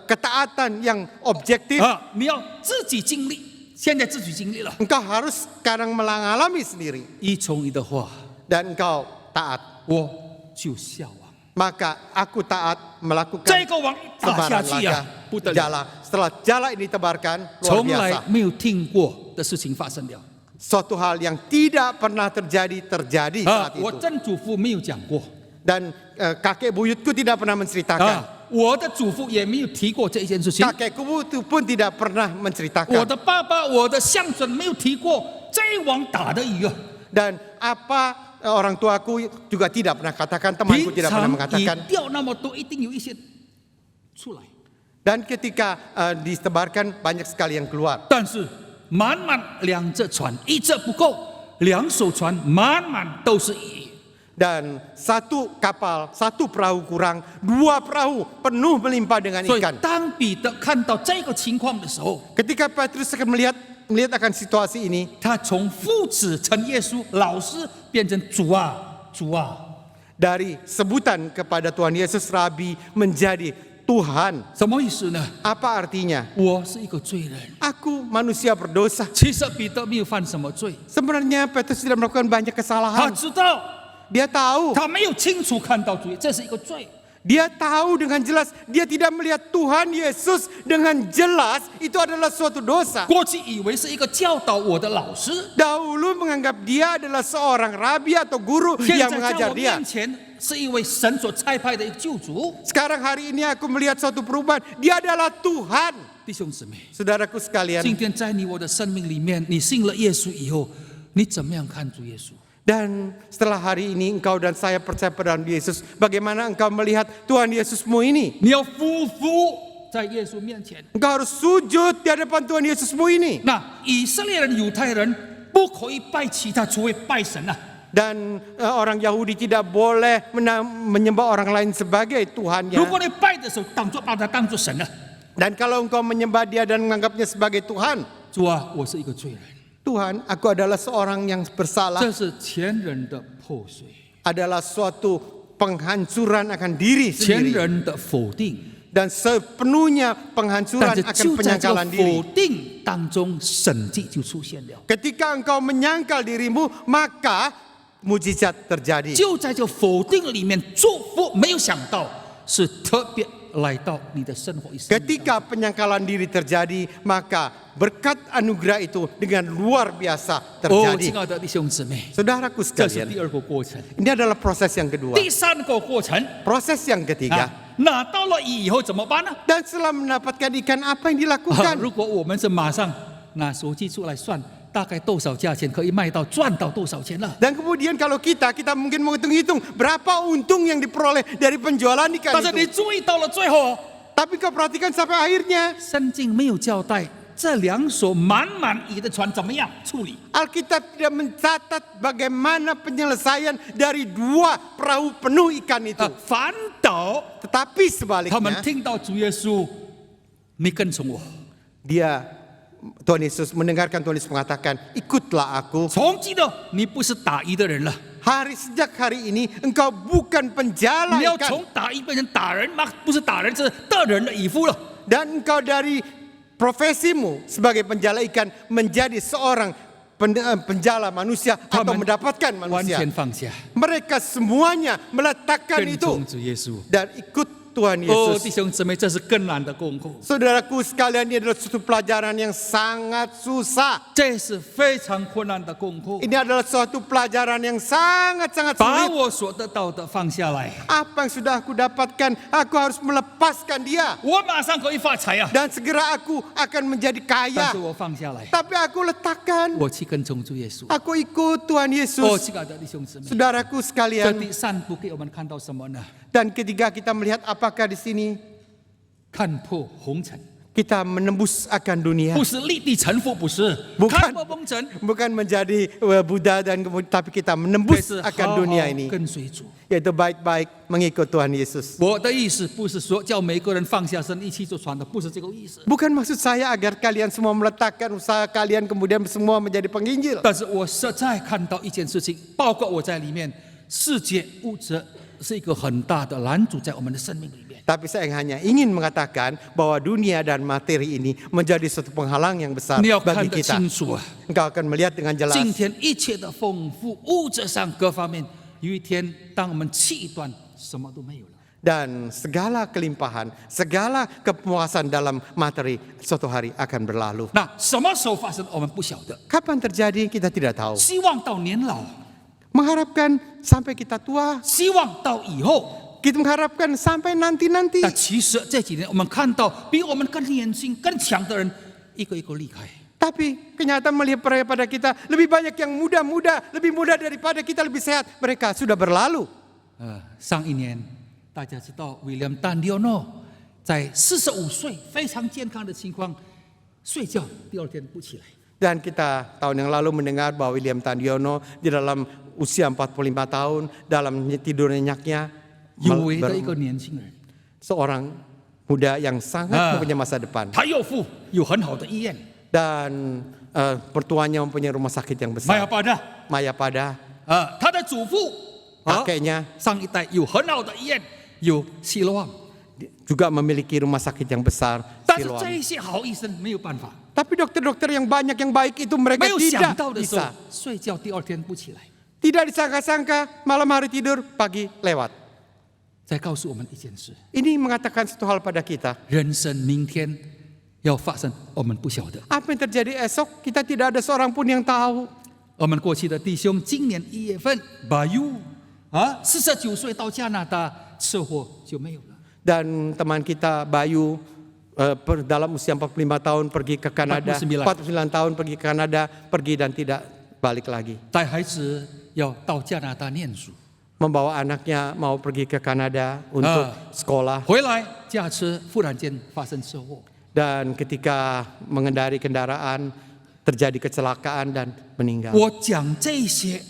ketaatan yang objektif, 你要自己经历，现在自己经历了， engkau harus sekarang mengalami sendiri 依从你的话， dan engkau taat. 我就效王。maka aku taat melakukan 这个网一打下 tebaran 去啊， laga 不得了， jala. Setelah jala ini ditebarkan, luar 从 biasa. 来没有听过的事情发生了。 Suatu hal yang tidak pernah terjadi 啊 saat， 我 itu. 曾祖父没有讲过， Dan kakek buyutku tidak pernah menceritakan. 啊，我的祖父也没有提过这一件事情， Kakekku itu pun tidak pernah 我 menceritakan. 的爸爸、我的相准没有提过这网打的鱼啊。 Dan apa orang tuaku juga tidak pernah katakan, temanku 平 tidak pernah 常 mengatakan. 鱼钓那么多，一定有一些出来， Dan ketika disebarkan banyak sekali yang keluar. 但是满满两只船，一只不够，两艘船满满都是鱼。 Dan satu kapal, satu perahu kurang, dua perahu penuh melimpah dengan 所以 ikan. 当彼得看到这个情况的时候， Ketika Petrus akan melihat akan situasi ini, 他从父子称耶稣老师变成主啊，主啊。 dari sebutan kepada Tuhan Yesus Rabi menjadi Tuhan. 什么意思呢？ Apa artinya? 我是一个罪人。 Aku manusia berdosa. 其实彼得没有犯什么罪， Sebenarnya Petrus tidak melakukan banyak 他 kesalahan. 知道， Dia tahu. 他没有清楚看到主，这是一个罪。 Dia tahu dengan jelas. Dia tidak melihat Tuhan Yesus dengan jelas. Itu adalah suatu dosa. 过去以为是一个教导我的老师， Dahulu menganggap dia adalah seorang rabi atau guru 现 yang 在在 mengajar 我 dia. 面前是一位神所差派的一个救主。 Sekarang hari ini aku melihat suatu perubahan. Dia adalah Tuhan. 弟兄姊妹， Saudaraku sekalian. 今天在你我的生命里面，你信了耶稣以后，你怎么样看主耶稣？ Dan setelah hari ini engkau dan saya percaya pada Yesus. Bagaimana engkau melihat Tuhan Yesusmu ini? 你要匍匐在耶稣面前。 Engkau harus sujud di hadapan Tuhan Yesusmu ini. 那以色列人、犹太人不可以拜其他，除非拜神啊。 Dan orang Yahudi tidak boleh menyembah orang lain sebagai 如 Tuhannya. 果你拜的时候，把他当作神啊。 Dan kalau engkau menyembah dia dan menganggapnya sebagai Tuhan. 主啊，我是一个罪人， Tuhan, aku adalah seorang yang bersalah. 这是前人的破碎， Adalah suatu penghancuran akan diri 前 sendiri. 人的否定。 Dan sepenuhnya 但 penghancuran 是 akan 就在这个 penyangkalan 否 diri. 定当中，神迹就出现了。 Ketika engkau menyangkal dirimu, maka mujizat terjadi. 就在这否定里面，祝福没有想到是特别来到你的生活一生命当中。 Ketika penyangkalan diri terjadi, maka berkat anugerah itu dengan luar biasa 哦， terjadi. 亲爱的弟兄姊妹， Saudaraku 这是 sekalian, 第二个过程。 ini adalah proses yang kedua. 第三个过程 Proses yang ketiga. 啊，拿到了鱼以后怎么办呢？ Dan setelah mendapatkan ikan, apa yang 啊 dilakukan? 如果我们是马上拿手机出来算，大概多少价钱可以卖到赚到多少钱了？ Dan kemudian kalau kita mungkin mau hitung-hitung berapa untung yang diperoleh dari penjualan ikan 但是你 itu. 注意到了最后， Tapi kau perhatikan sampai akhirnya 圣经没有交代这两艘满满鱼的船怎么样处理。 Alkitab tidak mencatat bagaimana penyelesaian dari dua perahu penuh ikan itu. 反倒 Tetapi 他们 sebaliknya 听到主耶稣，你跟从我。 Tuhan Yesus mendengarkan Tuhan Yesus mengatakan, ikutlah aku. 从今的你不是打鱼的人了， Sejak hari ini engkau bukan penjala 你要 ikan. 从打鱼变成打人吗？不是打人，这是得人的渔夫了。 Dan engkau dari profesimu sebagai penjala ikan menjadi seorang penjala manusia atau 他们 mendapatkan 完 manusia. 全放下， Mereka semuanya meletakkan 跟 itu 从主耶稣。 dan ikut Tuhan 哦， Yesus. 弟兄姊妹，这是更难的功课， Saudaraku sekalian, ini adalah suatu pelajaran yang sangat susah. 这是非常困难的功课。 Ini adalah suatu pelajaran yang sangat-sangat 把 sulit. 我所得到的放下来， Apa yang sudah aku dapatkan, aku harus melepaskan dia. 我马上可以发财啊！ Dan segera aku akan menjadi 但 kaya. 是我放下来， Tapi aku letakkan, 我去跟从主耶稣。 aku ikut Tuhan 哦， Yesus. 亲爱的弟兄姊妹， Saudaraku 这 sekalian, 第三步给我们看到什么呢？ dan ketiga kita melihat apakah di sini 看破红尘， kita menembus akan dunia. 不是立地成佛，不是 Bukan 看破红尘， Bukan menjadi Buddha dan kemudian tapi kita 这 menembus 是 akan 好好 dunia ini. 跟随主。 Yaitu baik-baik mengikut Tuhan Yesus. 我的意思不是说叫每个人放下身一起做船的，不是这个意思。 Bukan maksud saya agar kalian semua meletakkan usaha kalian kemudian semua menjadi penginjil. 但是我实在看到一件事情，包括我在里面，世界物质是一个很大的拦阻在我们的生命里面。 Tapi saya hanya ingin mengatakan bahwa dunia dan materi ini menjadi suatu penghalang yang besar 你要 bagi 看得 kita. 清楚啊！ Engkau akan melihat dengan jelas 今天一切的丰富，物质上各方面有一天，当我们气断，什么都没有了。 Dan segala kelimpahan, segala kepuasan dalam materi suatu hari akan berlalu. 那什么时候发生，我们不晓得。 Kapan terjadi kita tidak tahu. 希望到年老， Mengharapkan sampai kita tua, 希望到以后。 kita mengharapkan sampai nanti-nanti. 但其实这几年，我们看到比我们更年轻、更强的人，一个一个离开。 Tapi kenyataan melihat pada kita lebih banyak yang muda-muda, lebih muda daripada kita, lebih sehat. Mereka sudah berlalu. 上一年大家知道，William Tandiono 在45岁非常健康的情况，睡觉第二天不起来。 Dan kita tahun yang lalu mendengar bahwa William Tandiono di dalam usia 45 tahun, dalam tidur nyenyaknya, 有为的一个年轻人， seorang muda yang sangat mempunyai masa depan. 他岳父有很好的医院， Dan pertuanya mempunyai rumah sakit yang besar. Mayapada. 他的祖父 kakeknya 上一代有很好的医院，有希望。 juga memiliki rumah sakit yang besar. 但是这一些好医生没有办法， Tapi dokter-dokter yang banyak yang baik itu mereka 没有想 tidak 到的时候 bisa. 睡觉第二天不起来。 Tidak disangka-sangka malam hari tidur, pagi lewat. 再告诉我们一件事： Ini mengatakan satu hal pada kita. 人生明天要发生，我们不晓得。 Apa yang terjadi esok kita tidak ada seorang pun yang tahu. 我们过去的弟兄，今年1月份，Bayu 49岁到加拿大，车祸就没有了。 Dan teman kita Bayu dalam usia 45 tahun pergi ke Kanada, 49 tahun pergi ke Kanada, pergi dan tidak balik lagi. 带孩子要到加拿大念书， Membawa anaknya mau pergi ke Kanada untuk sekolah. 回来驾车忽然间发生车祸， Dan ketika mengendari kendaraan terjadi kecelakaan dan meninggal. 我讲这些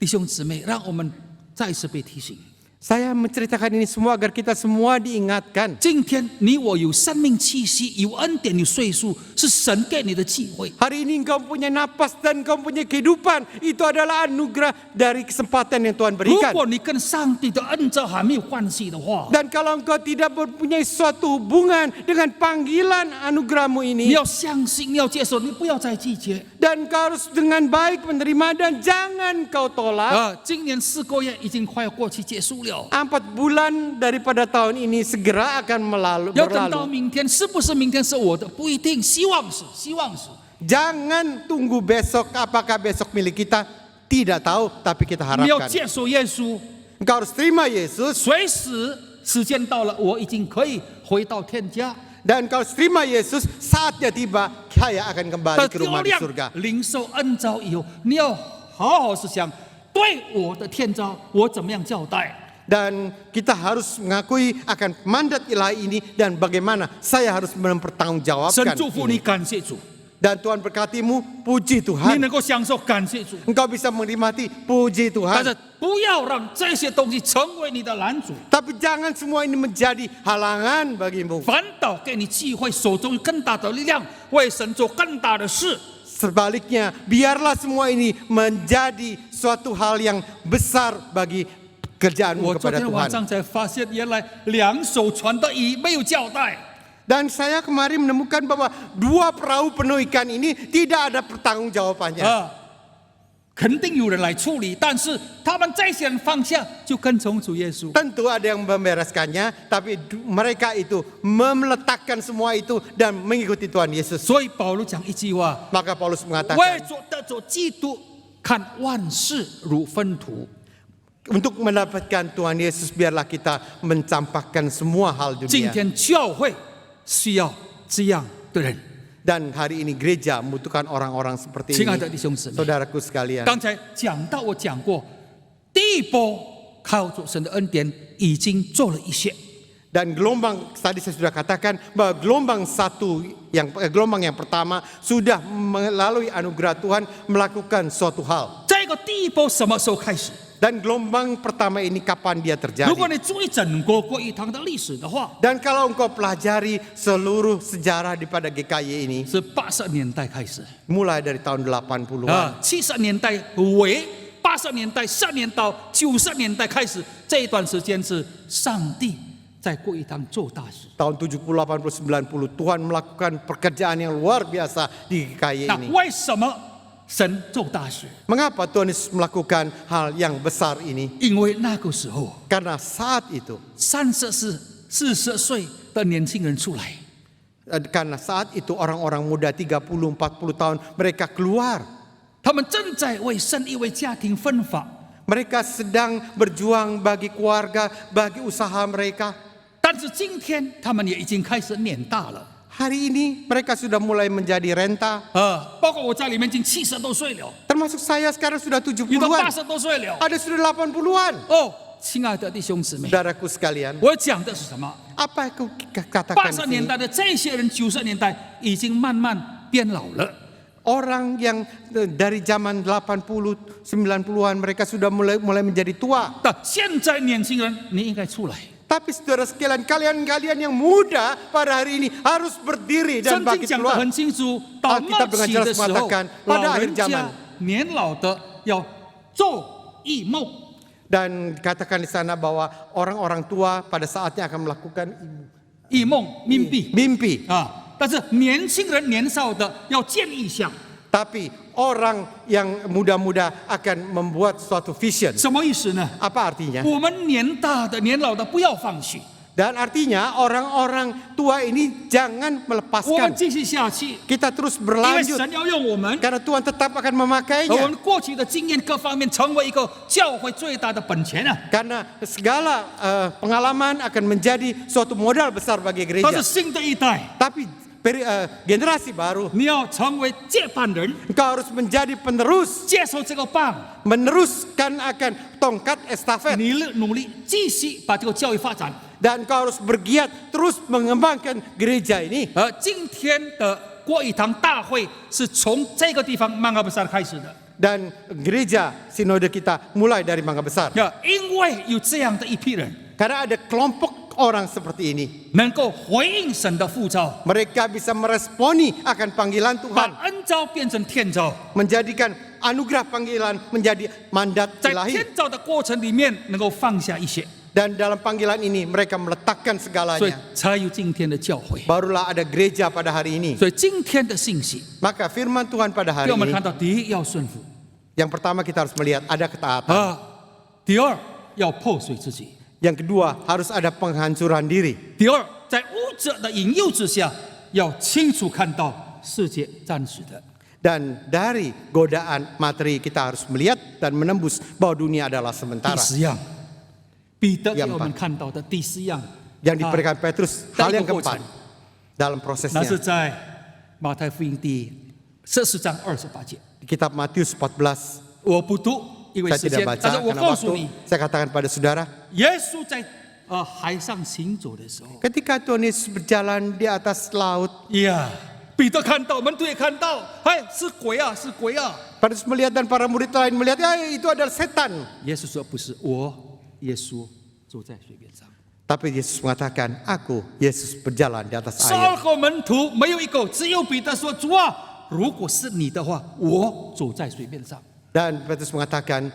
弟兄姊妹，让我们再次被提醒。 Saya menceritakan ini semua agar kita semua diingatkan. 今天你我有生命气息，有恩典，有岁数，是神给你的机会。 Hari ini engkau punya napas dan engkau punya kehidupan. Itu adalah anugerah dari kesempatan yang Tuhan 如 berikan. 果你跟上帝的恩召还没有关系的话， Dan kalau engkau tidak mempunyai suatu hubungan dengan panggilan anugerahmu 你 ini, 要相信，你要接受，你不要再拒绝。 dan engkau harus dengan baik menerima dan jangan kau tolak. 今年4个月已经快要过去结束了， 4 bulan daripada tahun ini segera akan 要等到 berlalu. 明天，是不是明天是我的不一定，希望是，希望是。 Jangan tunggu besok, apakah besok milik kita? Tidak tahu, tapi kita 你要 harapkan. 接受耶稣， Engkau harus terima Yesus 随时时间到了，我已经可以回到天家。 dan engkau harus terima Yesus saatnya tiba, saya akan kembali 但 ke 第 rumah 二 di 亮 surga. 领受恩召以后，你要好好思想，对我的天召我怎么样交代？ Dan kita harus mengakui akan mandat ilahi ini dan bagaimana saya harus 神 mempertanggungjawabkan 祝福你， ini. 感谢主， Dan Tuhan berkatimu, puji 你 Tuhan. 能够享受，感谢主。 Engkau bisa menikmati, puji 但 Tuhan. 是不要让这些东西成为你的拦阻， Tapi jangan semua ini menjadi halangan bagimu. 反倒给你机会，手中有更大的力量，为神做更大的事。 Sebaliknya, biarlah semua ini menjadi suatu hal yang besar bagi kerjaanmu 我昨 kepada 天晚 Tuhan. 上才发现，原来两艘船的鱼没有交代。 Dan saya kemarin menemukan bahwa 2 perahu penuh ikan ini tidak ada pertanggungjawabannya. 肯定有人来处理，但是他们这些人放下，就跟从主耶稣。 Tentu ada yang membereskannya, tapi mereka itu meletakkan semua itu dan mengikuti Tuhan Yesus. 所以保罗讲一句话： Maka Paulus 为 mengatakan, 着得着基督，看万事如粪土。 untuk mendapatkan Tuhan Yesus, biarlah kita mencampakkan semua hal 今 dunia. 天教会需要这样的人。 Dan hari ini gereja membutuhkan orang-orang seperti 亲爱的 ini. 弟兄姊妹， Saudaraku sekalian, 刚才讲到，我讲过，第一波靠着神的恩典已经做了一些， dan gelombang tadi saya sudah katakan bahwa gelombang yang pertama sudah melalui anugerah Tuhan melakukan suatu hal. 这个第一波什么时候开始？ Dan gelombang pertama ini kapan dia 如 terjadi? 果你注意整个国语堂的历史的话， Dan kalau engkau pelajari seluruh sejarah daripada GKY ini, 是80年代开始， mulai dari tahun 80-an, 70年代尾，80年代、3年到90年代开始，这一段时间是上帝在国语堂做大事。 tahun 70, 80, 90, Tuhan melakukan pekerjaan yang luar biasa di GKY 那 ini. 为什么神做大事， Mengapa Tuhan Yesus melakukan hal yang besar ini? 因为那个时候 Karena saat itu, 40岁的年轻人出来， karena saat itu orang-orang muda 30-40 tahun mereka keluar. 他们正在为生意、为家庭分法。 Mereka sedang berjuang bagi keluarga, bagi usaha mereka. 但是今天他们也已经开始年大了， Hari ini mereka sudah mulai menjadi renta. 包括我在里面已经70多岁了， Termasuk saya sekarang sudah 有的 70-an. 80多岁了。 Ada sudah 80-an. 哦，亲爱的弟兄姊妹， Saudaraku sekalian, 我讲的是什么？ apa yang aku katakan 80 di 年 sini? 代的这些人，90年代已经慢慢变老了。 Orang yang dari zaman 80, 90-an mereka sudah mulai menjadi tua. 但现在年轻人，你应该出来。 Tapi saudara sekalian, kalian yang muda pada hari ini harus berdiri 圣 dan 经 bangkit 讲得 keluar. 很清楚，到 Alkitab 末 dengan 期 jelas 的时候 mengatakan，pada 老 akhir 人 zaman 家年老的要做异梦。 Dan katakan di sana bahwa orang-orang tua pada saatnya akan melakukan 异梦、mimpi mimpi. 啊，但是年轻人、年少的要见异象， Tapi orang yang muda-muda akan membuat suatu vision. 什么意思呢？ Apa artinya? 我们年大的、年老的不要放弃， Dan artinya orang-orang tua ini jangan 我们 melepaskan. 继续下去， Kita terus 因为 berlanjut 神要用我们， karena Tuhan tetap akan 而我 memakainya. 们过去的经验各方面成为一个教会最大的本钱啊。 Karena segala pengalaman akan menjadi suatu modal besar bagi 但是 gereja. 新的一代， Tapi generasi baru, 你要成为接班人， engkau harus menjadi penerus, 接受这个棒， meneruskan akan tongkat estafet. 你努力继续把这个教育发展。 Dan engkau harus bergiat terus mengembangkan gereja ini. 而今天的国语堂大会是从这个地方Mangga Besar 开始的。 Dan gereja sinode kita mulai dari Mangga Besar. 因为有这样的一批人 Karena ada kelompok orang seperti ini. 能够回应神的呼召， Mereka bisa meresponi akan panggilan 把 Tuhan. 恩召变成天召， Menjadikan anugerah panggilan menjadi mandat 在 ilahi. 天召的过程里面能够放下一些， Dan dalam panggilan ini mereka meletakkan 所以 segalanya. 才有今天的教会。 Barulah ada gereja pada hari ini. 所以今天的信息 Maka firman Tuhan pada 给 hari 我们 ini. 看到，第一要顺服， Yang pertama kita harus melihat ada ketaatan. 第二要破碎自己， Yang kedua harus ada penghancuran diri. 第二在污者的引诱之下，要清楚看到世界暂时的。 Dan dari godaan materi kita harus melihat dan menembus bahwa dunia adalah 第 sementara. 四样，彼得给 Yang 我们看到的第四样， Yang diberikan Petrus, hal yang keempat dalam 那 prosesnya. 是在马太福音第14章28节。 Di kitab Matius 14, 我不读，因为 saya 时 tidak 间， baca 但是我 karena 告诉 waktu. 你， Saya katakan pada saudara, 耶稣在海上行走的时候， ketika Tuhan Yesus berjalan di atas laut, 呀，彼得看到，门徒也看到，哎，是鬼啊，是鬼啊！ Petrus melihat dan para murid lain melihat, ya itu adalah setan. 耶稣说：“不是，我耶稣走在水面上。” Tapi Yesus mengatakan, aku Yesus berjalan di atas 12 air. 个门徒没有一个，只有彼得说：“主啊，如果是你的话，我走在水面上。” Dan Petrus mengatakan,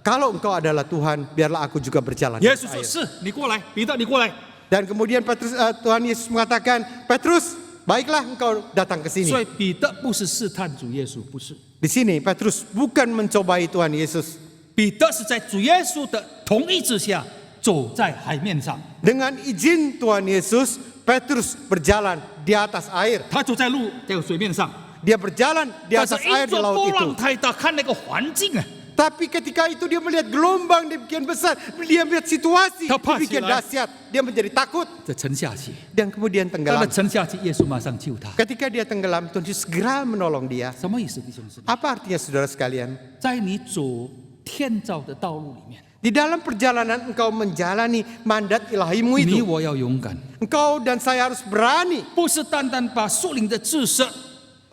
kalau engkau adalah Tuhan, biarlah aku juga berjalan di 耶 atas 稣说：“ air. 是你过来，彼得你过来。 Dan kemudian Tuhan Yesus mengatakan, Petrus, baiklah engkau datang ke ” sini. 所以彼得不是试探主耶稣，不是， Di sini Petrus bukan mencobai Tuhan Yesus. 彼得是在主耶稣的同意之下走在海面上， Dengan izin Tuhan Yesus, Petrus berjalan di atas air. 他走在这个水面上， Dia berjalan di 但是 atas air 因 di 着 laut 波 itu. 浪太大，看那个环境啊， Tapi ketika itu dia melihat gelombang demikian besar, dia melihat situasi Tepat demikian silai. dahsyat, dia menjadi takut 这沉下去， dan kemudian 当 tenggelam. 他沉下去，耶稣马上救他。 Ketika dia tenggelam, Tuhan Yesus segera menolong dia. 什么意思，弟兄姊妹？ Apa artinya saudara sekalian? 在你走天照的道路里面， Di dalam perjalanan engkau menjalani mandat ilahimu 你 itu, 我要勇敢， engkau dan saya harus berani. 不是单单把属灵的知识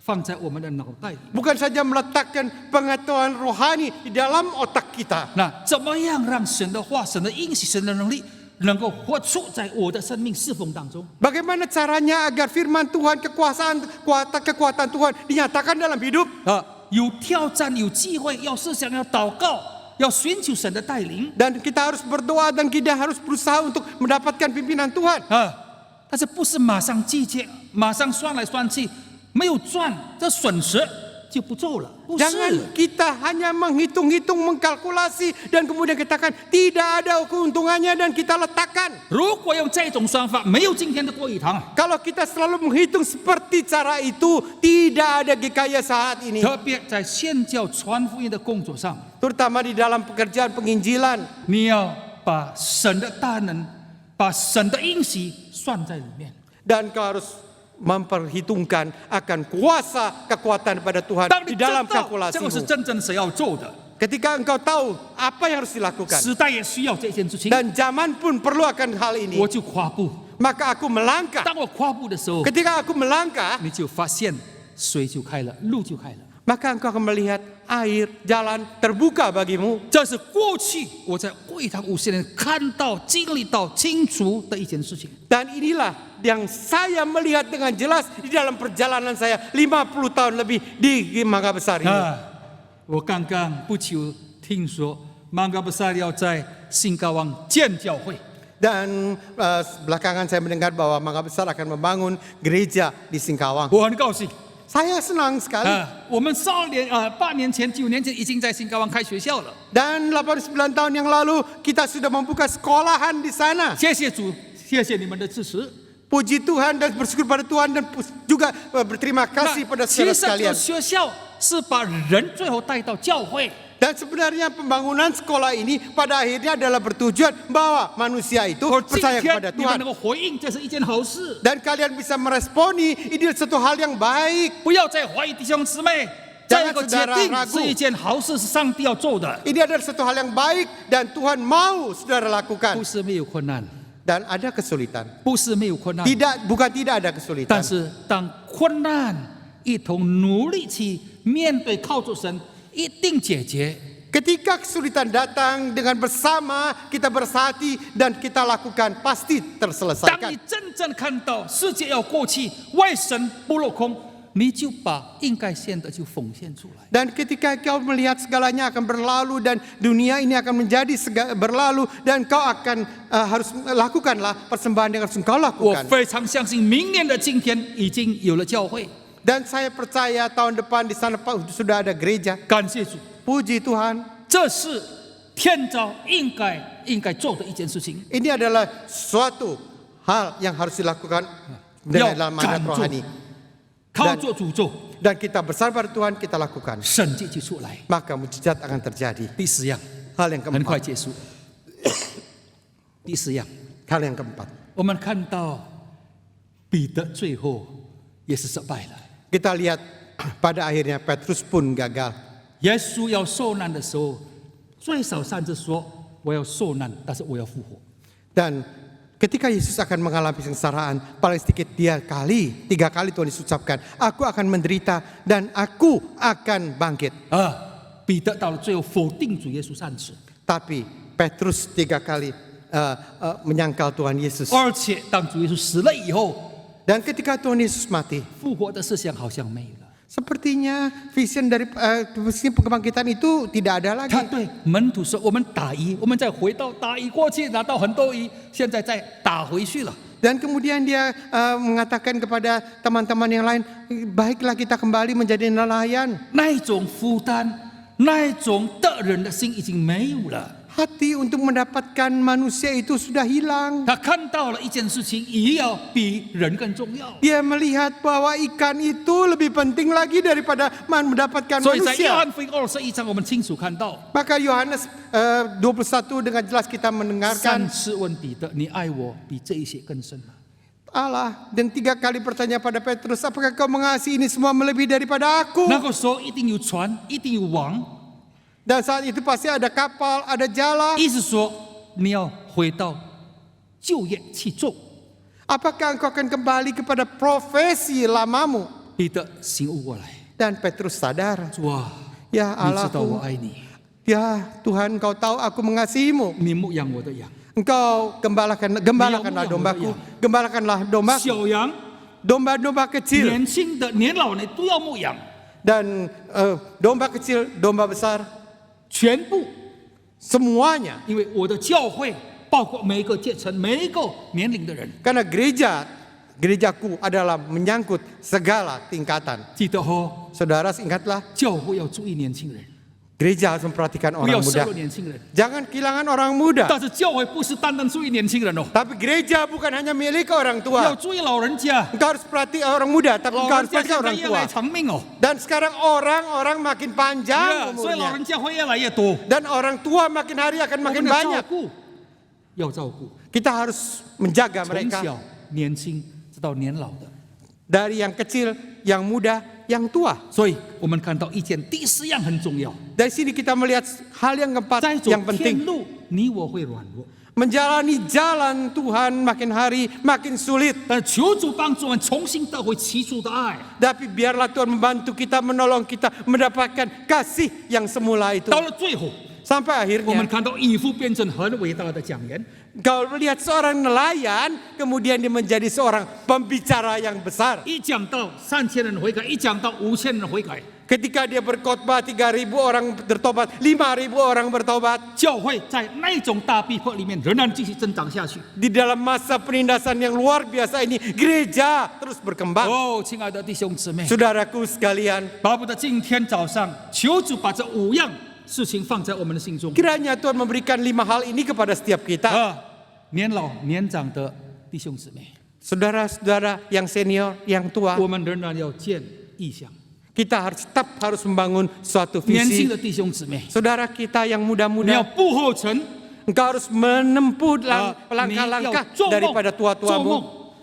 放在我们的脑袋里。 Bukan saja meletakkan pengetahuan rohani di dalam otak kita. 那怎么样让神的话、神的应许、神的能力能够活出在我的生命侍奉当中？ Bagaimana caranya agar firman Tuhan, kekuatan Tuhan dinyatakan dalam hidup? 有挑战，有机会，要思想，要祷告，要寻求神的带领 Dan kita harus berdoa dan kita harus berusaha untuk mendapatkan pimpinan Tuhan. 但是不是马上季节，马上算来算去没有赚，这损失就不做了，不是。 Jangan kita hanya menghitung-hitung, mengkalkulasi, dan kemudian katakan tidak ada keuntungannya dan kita letakkan. 如果用这种算法，没有今天的国语堂。 Kalau kita selalu menghitung seperti cara itu, tidak ada GKI saat ini. 特别在宣教传福音的工作上， Terutama di dalam pekerjaan penginjilan. 你要把神的大能、把神的应许算在里面。 Dan kau harus memperhitungkan akan kuasa kekuatan pada Tuhan 当你 di 知 dalam 道这个是 kalkulasimu. 真正神要做的， Ketika engkau tahu apa yang harus dilakukan, 时代也需要这件事情， dan zaman pun perlu akan hal ini, 我就跨步。 maka aku melangkah. 当我跨步的时候， Ketika aku melangkah, 你就发现水就开了，路就开了。 maka engkau akan melihat air, jalan terbuka bagimu. 这是过去我在会堂50年看到、经历到清楚的一件事情。 Dan inilah yang saya melihat dengan jelas di dalam perjalanan saya 50 tahun lebih di Mangga Besar ini. 我刚刚不久听说Mangga Besar要在新高湾建教会， Dan belakangan saya mendengar bahwa Mangga Besar akan membangun gereja di Singkawang. 我很高兴。 Saya senang sekali. 我们8年前、9年前已经在新高湾开学校了。 Dan 89 tahun yang lalu kita sudah membuka sekolahan di sana. 谢谢主，谢谢你们的支持。 Puji Tuhan dan bersyukur pada Tuhan dan juga berterima kasih pada 其 saudara 实这个 sekalian. 学校是把人最后带到教会。 Dan sebenarnya pembangunan sekolah ini pada akhirnya adalah bertujuan bahwa manusia itu 今 percaya 天 kepada 你们 Tuhan. 能够回应，这是一件好事。 Dan kalian bisa meresponi ini satu hal yang baik. 不要再怀疑弟兄姊妹，这个决定是一件好事，是上帝要做的， Ini adalah satu hal yang baik dan Tuhan mau saudara lakukan. 不是没有困难， Dan ada kesulitan. 不是没有困难， Bukan tidak ada kesulitan. 但是当困难一同努力去面对，靠着神一定解决。 Ketika kesulitan datang dengan bersama kita bersati dan kita lakukan pasti 当 terselesaikan. 你真正看到世界要过去，为神不落空，你就把应该献的就奉献出来。 Dan ketika kau melihat segalanya akan berlalu dan dunia ini akan menjadi berlalu dan kau akan harus lakukanlah persembahan yang harus engkau 我 lakukan. 非常相信，明年的今天已经有了教会， Dan saya percaya tahun depan di sana sudah ada gereja. 感谢主， Puji Tuhan. 这是天朝应该做的一件事情。 Ini adalah suatu hal yang harus dilakukan dengan dalam mandat rohani. 靠着诅咒， Dan kita bersabar Tuhan, kita lakukan. 神迹就出来。 Maka mujizat akan terjadi. 第四样， Hal yang 很快 keempat. 结束。第四样， Hal yang keempat. 我们看到彼得最后也是失败了。 Kita lihat pada akhirnya Petrus pun gagal. 耶稣要受难的时候，最少3次说：“我要受难，但是我要复活。” Dan ketika Yesus akan mengalami kesengsaraan, paling sedikit 3 kali Tuhan Yesus ucapkan, aku akan menderita dan aku akan bangkit. 彼得到了最后否定主耶稣3次， Tapi Petrus 3 kali menyangkal Tuhan Yesus. 而且当主耶稣死了以后， Dan ketika Tuhan Yesus mati, 复活的思想好像没有了。 sepertinya vision dari vision kebangkitan itu tidak ada lagi. 他对门徒说：“我们打鱼，我们再回到打鱼过去，拿到很多鱼，现在再打回去了。” Dan kemudian dia mengatakan kepada teman-teman yang lain, baiklah kita kembali menjadi nelayan. 那一种负担，那一种得人的心已经没有了。 Hati untuk mendapatkan manusia itu sudah hilang. 他看到了一件事情，鱼要比人更重要。 Dia melihat bahwa ikan itu lebih penting lagi daripada mendapatkan 所以在约 manusia. 翰福音21章，我们清楚看到， Maka Yohanes 21 dengan jelas kita 3 mendengarkan 次问彼得：“你爱我比这一些更深吗？” Allah dan 3 kali bertanya pada Petrus, apakah kau mengasihi ini semua melebihi daripada aku? 那个时候一定有船，一定有网， Dan saat itu pasti ada kapal, ada jala. 意思说你要回到就业去做。 Apakah engkau akan kembali kepada profesi lamamu? 彼得醒悟过来， Dan Petrus sadar, 主啊， ya 你知道我 Allahku, 爱你， ya Tuhan engkau tahu aku mengasihimu. 你牧养我的羊， Engkau gembalakanlah dombaku, gembalakanlah dombaku, 小羊、 domba-domba kecil 年轻的、年老的都要牧养， dan domba kecil, domba besar, 全部， semuanya. 因为我的教会包括每一个阶层、每一个年龄的人， Karena gereja Gerejaku adalah menyangkut segala tingkatan. 记得哦， Saudara ingatlah, 教会要注意年轻人， gereja harus memperhatikan 不要 orang 削 muda. 弱年轻人。 Jangan kehilangan orang muda. 但是教会不是单单注意年轻人哦， Tapi gereja bukan hanya milik orang 要 tua. 注意老人家。 Engkau harus perhati orang muda, tapi 老 engkau 人 harus 家 perhati 现在 orang 越 tua. 来越长命哦， Dan sekarang orang makin panjang 所以老 umurnya. 人家会越来越多。 Dan orang tua makin hari akan 我 makin 们要照 banyak. 顾，要照顾， Kita harus menjaga 从 mereka. 小年轻直到年老的。 Dari yang kecil, yang muda, yang tua. 所以我们看到一件第四样很重要， Dari sini kita melihat hal yang 在 keempat 走 yang 天 penting. 路，你我会软弱， Menjalani jalan Tuhan makin hari makin sulit. 但求主帮助我们重新得回起初的爱。 Tapi biarlah Tuhan membantu kita, menolong kita mendapatkan kasih yang semula itu. 到了最后， Sampai 我们 akhirnya 看到以弗变成很伟大的讲员， kau melihat seorang nelayan, kemudian dia menjadi seorang pembicara yang besar. 一讲到3000人悔改，一讲到5000人悔改， Ketika dia berkhotbah 3.000 orang bertobat, 5.000 orang bertobat. 教会在那种大逼迫里面仍然继续增长下去。 Di dalam masa penindasan yang luar biasa ini, gereja terus berkembang. 哦，亲爱的弟兄姊妹， Saudaraku sekalian, 巴不得今天早上，求主把这5样事情放在我们的心中。 kiranya Tuhan memberikan 5 hal ini kepada setiap kita. 年老年长的弟兄姊妹， Saudara-saudara yang senior, yang tua, 我们仍然要见异象。 kita tetap harus membangun suatu 年轻 visi. 的弟兄姊妹， Saudara kita yang 你要 muda-muda, 步后尘， engkau harus menempuh Ah, langkah-langkah ni yao daripada zomong. tua-tuamu.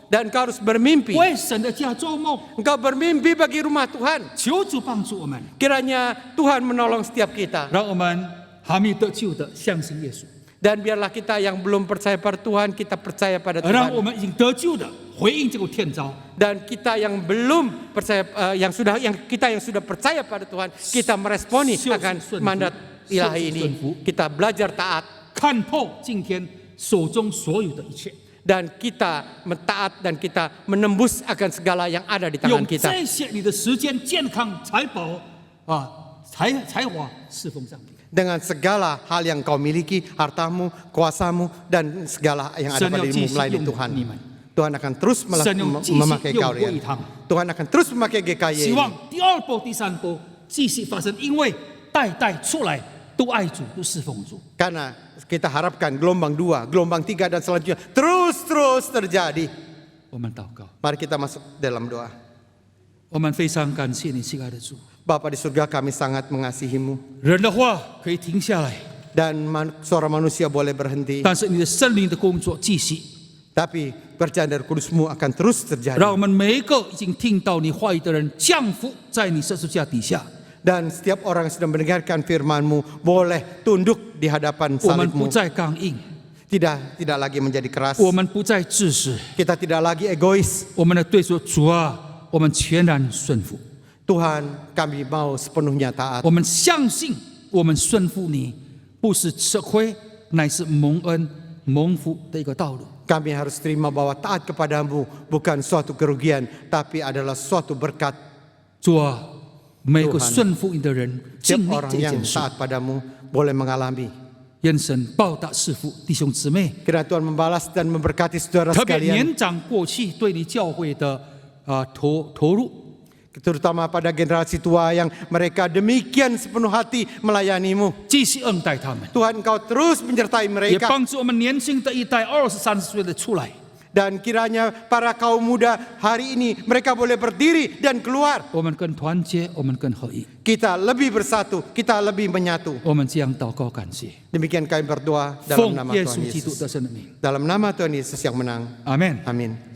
Dan engkau harus bermimpi. 为神的家做梦。 Engkau bermimpi bagi rumah Tuhan. 求主帮助我们， Kiranya Tuhan menolong setiap kita. 让我们还没有得救的相信耶稣， Dan biarlah kita yang belum percaya pada Tuhan, kita percaya pada 让我 Tuhan. 们已经得救的回应这个天召。 Dan kita yang belum percaya, yang sudah percaya pada Tuhan, kita meresponi akan mandat ilahi ini. Kita belajar taat 看透今天手中所有的一切， dan kita mentaat dan kita menembus akan segala yang ada di 用 tangan kita. 这些你的时间、健康、财宝才华侍奉上帝。 Dengan segala hal yang kau miliki, hartamu, kuasamu, dan segala yang ada pada dirimu melayani Tuhan. Tuhan akan terus memakai kau. Tuhan akan terus memakai 希 GKY. 望第2波、第3波继续发生，因为代代出来都爱主，都侍奉主。 Karena kita harapkan gelombang 2, gelombang 3 dan selanjutnya terus terjadi. 我们祷告， Mari kita masuk dalam doa. 我们非常感谢你，亲爱的主。 Bapa di surga, kami sangat mengasihimu. 人的话可以停下来， Dan suara manusia boleh berhenti. 但是你的圣灵的工作继续， Tapi percayaan dari kudusmu akan terus terjadi. 让我们每一个已经听到你话语的人降服在你十字架底下。 Dan setiap orang yang sudah mendengarkan firman-Mu boleh tunduk di hadapan 我们不 salib-Mu. 再刚硬， Tidak lagi menjadi keras. 我们不再自私， Kita tidak lagi egois. 我们的对说主啊，我们全然顺服。 Tuhan, kami mau sepenuhnya taat. 我们相信，我们顺服你，不是吃亏，乃是蒙恩蒙福的一个道路。 Kami harus terima bahwa taat kepadamu bukan suatu kerugian, tapi adalah suatu berkat. 主啊，每个顺服你的人经 Setiap 历 orang 这 yang 件事， taat padamu boleh mengalami. 愿神报答师父弟兄姊妹， Kiranya Tuhan membalas dan memberkati saudara 特别 sekalian. 年长过去对你教会的投入。 Terutama pada generasi tua yang mereka demikian sepenuh hati melayanimu. 继续恩待他们， Tuhan, Engkau terus menyertai 也 mereka. 帮助我们年轻的一代20-30岁的出来。 Dan kiranya para kaum muda hari ini mereka boleh berdiri dan keluar. 我们更团结，我们更合一。 Kita lebih bersatu, kita lebih menyatu. 我们这样祷告感谢， Demikian kami berdoa dalam 奉 nama 耶 Tuhan 稣基督 Yesus. 得胜的名， Dalam nama Tuhan Yesus yang menang. 阿门。 Amin.